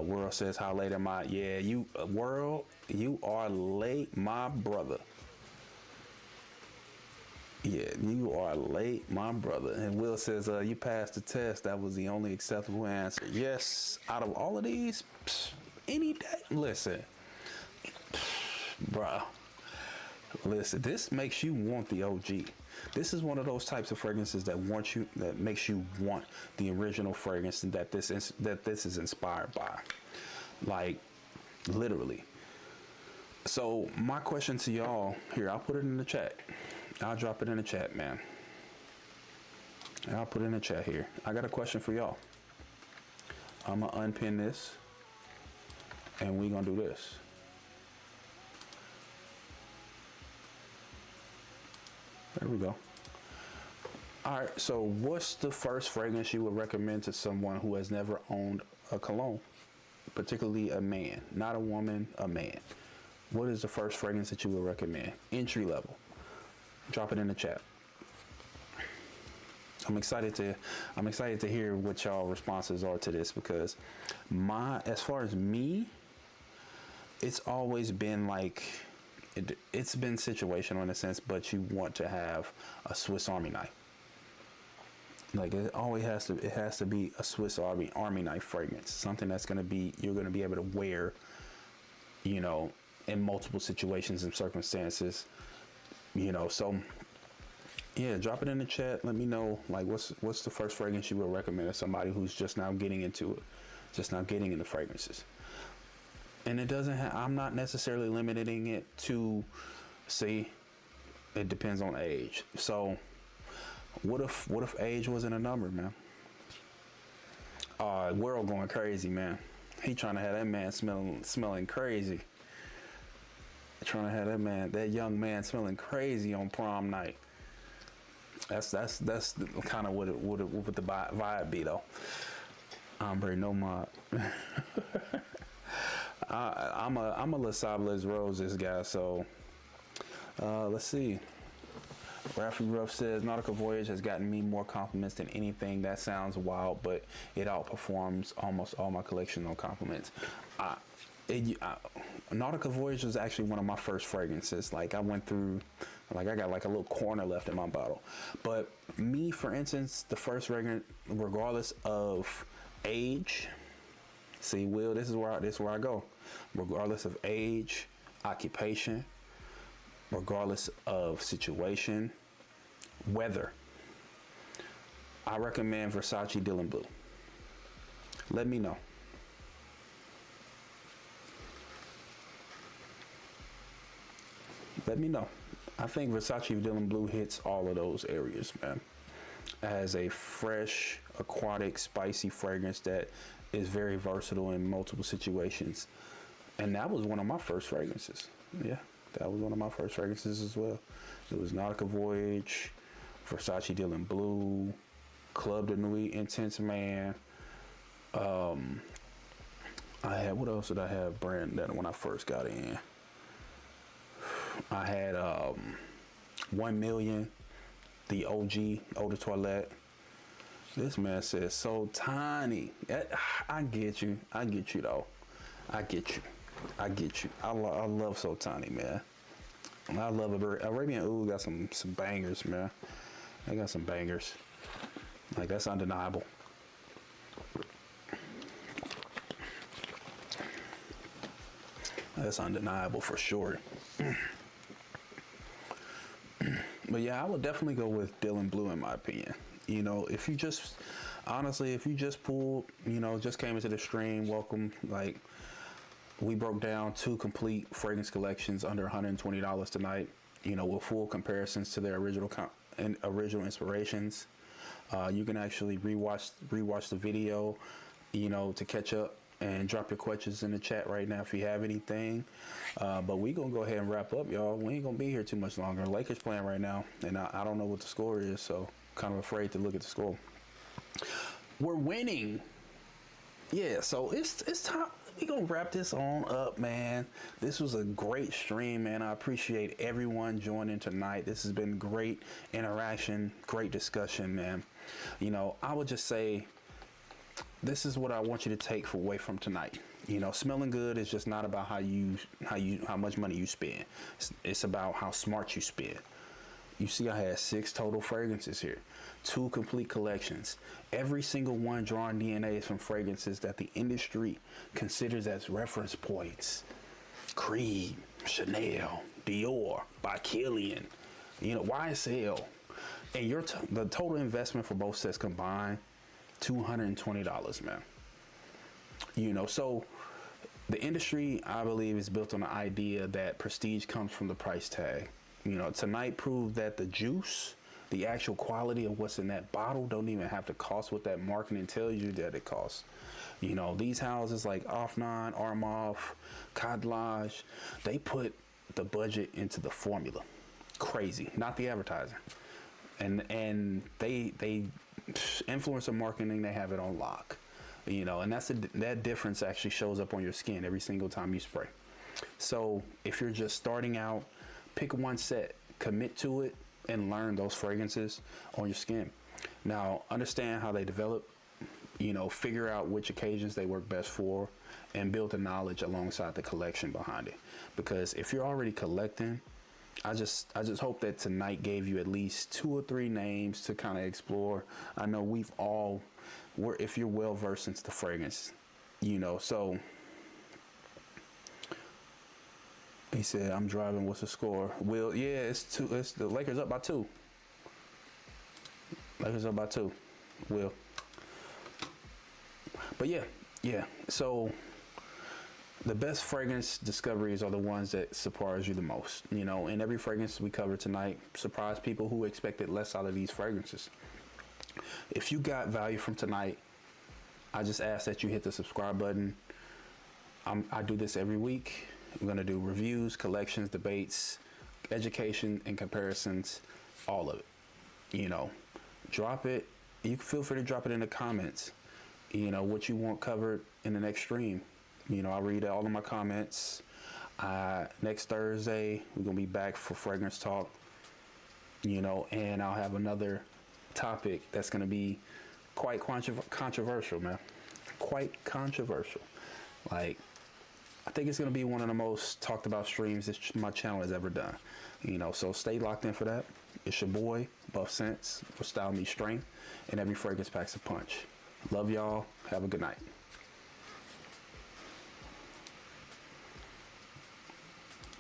World says, how late am I? Yeah, you World, you are late, my brother. Yeah, you are late, my brother. And Will says, you passed the test. That was the only acceptable answer. Yes, out of all of these, any day. Listen, bruh. Listen, this makes you want the OG. This is one of those types of fragrances that makes you want the original fragrance that this is inspired by, like literally. So my question to y'all here, I'll put it in the chat. I'll drop it in the chat, man. I'll put it in the chat here. I got a question for y'all. I'm gonna unpin this, and we gonna do this. There we go. All right, so what's the first fragrance you would recommend to someone who has never owned a cologne, particularly a man, not a woman, a man? What is the first fragrance that you would recommend? Entry level. Drop it in the chat. I'm excited to hear what y'all responses are to this, because as far as me, it's always been like, it's been situational in a sense, but you want to have a Swiss Army knife. Like it has to be a Swiss Army knife fragrance, something that's you're gonna be able to wear, you know, in multiple situations and circumstances, you know. So yeah, drop it in the chat. Let me know, like, what's the first fragrance you would recommend to somebody who's just now getting into it, just now getting into fragrances. And it doesn't I'm not necessarily limiting it to, see, it depends on age. So what if age wasn't a number, man? World going crazy, man. He trying to have that man smelling crazy. Trying to have that young man smelling crazy on prom night. That's kind of what the vibe be though. Hombre, no mod. I'm a Les Sables Roses guy, so let's see. Raffy Ruff says, Nautical Voyage has gotten me more compliments than anything. That sounds wild, but it outperforms almost all my collection on compliments. Nautical Voyage was actually one of my first fragrances. Like I went through, like I got like a little corner left in my bottle. But me, for instance, the first fragrance, regardless of age, see, Will, this is where I go. Regardless of age, occupation, regardless of situation, weather, I recommend Versace Dylan Blue. Let me know. Let me know. I think Versace Dylan Blue hits all of those areas, man. As a fresh, aquatic, spicy fragrance that is very versatile in multiple situations. And that was one of my first fragrances. Yeah, that was one of my first fragrances as well. It was Nautical Voyage, Versace Dylan Blue, Club de Nuit Intense Man. I had, what else did I have brand that when I first got in? I had 1 Million, the OG, Eau de Toilette. This man says so tiny. I get you though. I get you. I love So Tiny, man. I love Arabian Oud got some bangers, man. They got some bangers. Like, that's undeniable. That's undeniable for sure. But yeah, I would definitely go with Dylan Blue in my opinion. You know, if you just pulled, you know, just came into the stream, welcome. Like, we broke down 2 complete fragrance collections under $120 tonight, you know, with full comparisons to their original inspirations. You can actually rewatch the video, to catch up, and drop your questions in the chat right now if you have anything. But we gonna go ahead and wrap up, y'all. We ain't gonna be here too much longer. Lakers playing right now, and I don't know what the score is, so kind of afraid to look at the score. We're winning. Yeah, so it's time. We gonna wrap this on up, man. This was a great stream, man. I appreciate everyone joining tonight. This has been great interaction, great discussion, man. I would just say, this is what I want you to take away from tonight. Smelling good is just not about how much money you spend. It's about how smart you spend. You see, I had 6 total fragrances here, 2 complete collections. Every single one drawing DNAs from fragrances that the industry considers as reference points. Creed, Chanel, Dior, by Killian, YSL. And the total investment for both sets combined, $220, man. So the industry, I believe, is built on the idea that prestige comes from the price tag. Tonight proved that the juice, the actual quality of what's in that bottle, don't even have to cost what that marketing tells you that it costs. These houses like Afnan, Armaf, Cadlage, they put the budget into the formula. Crazy, not the advertising. And they influencer marketing, they have it on lock. And that difference actually shows up on your skin every single time you spray. So if you're just starting out, pick one set, commit to it, and learn those fragrances on your skin. Now, understand how they develop, figure out which occasions they work best for, and build the knowledge alongside the collection behind it. Because if you're already collecting, I just hope that tonight gave you at least 2 or 3 names to kind of explore. I know if you're well versed into the fragrance, so. He said, I'm driving, what's the score? Will, yeah, it's the Lakers up by 2. Lakers up by 2. Will. But yeah. So the best fragrance discoveries are the ones that surprise you the most. In every fragrance we covered tonight, surprise people who expected less out of these fragrances. If you got value from tonight, I just ask that you hit the subscribe button. I do this every week. I'm going to do reviews, collections, debates, education, and comparisons, all of it. Drop it. You can feel free to drop it in the comments, what you want covered in the next stream. I'll read all of my comments. Next Thursday, we're going to be back for Fragrance Talk, and I'll have another topic that's going to be quite controversial, man. Quite controversial. I think it's going to be one of the most talked about streams that my channel has ever done. So stay locked in for that. It's your boy, Buff Sense, for Style Meets Strength, and every fragrance packs a punch. Love y'all. Have a good night.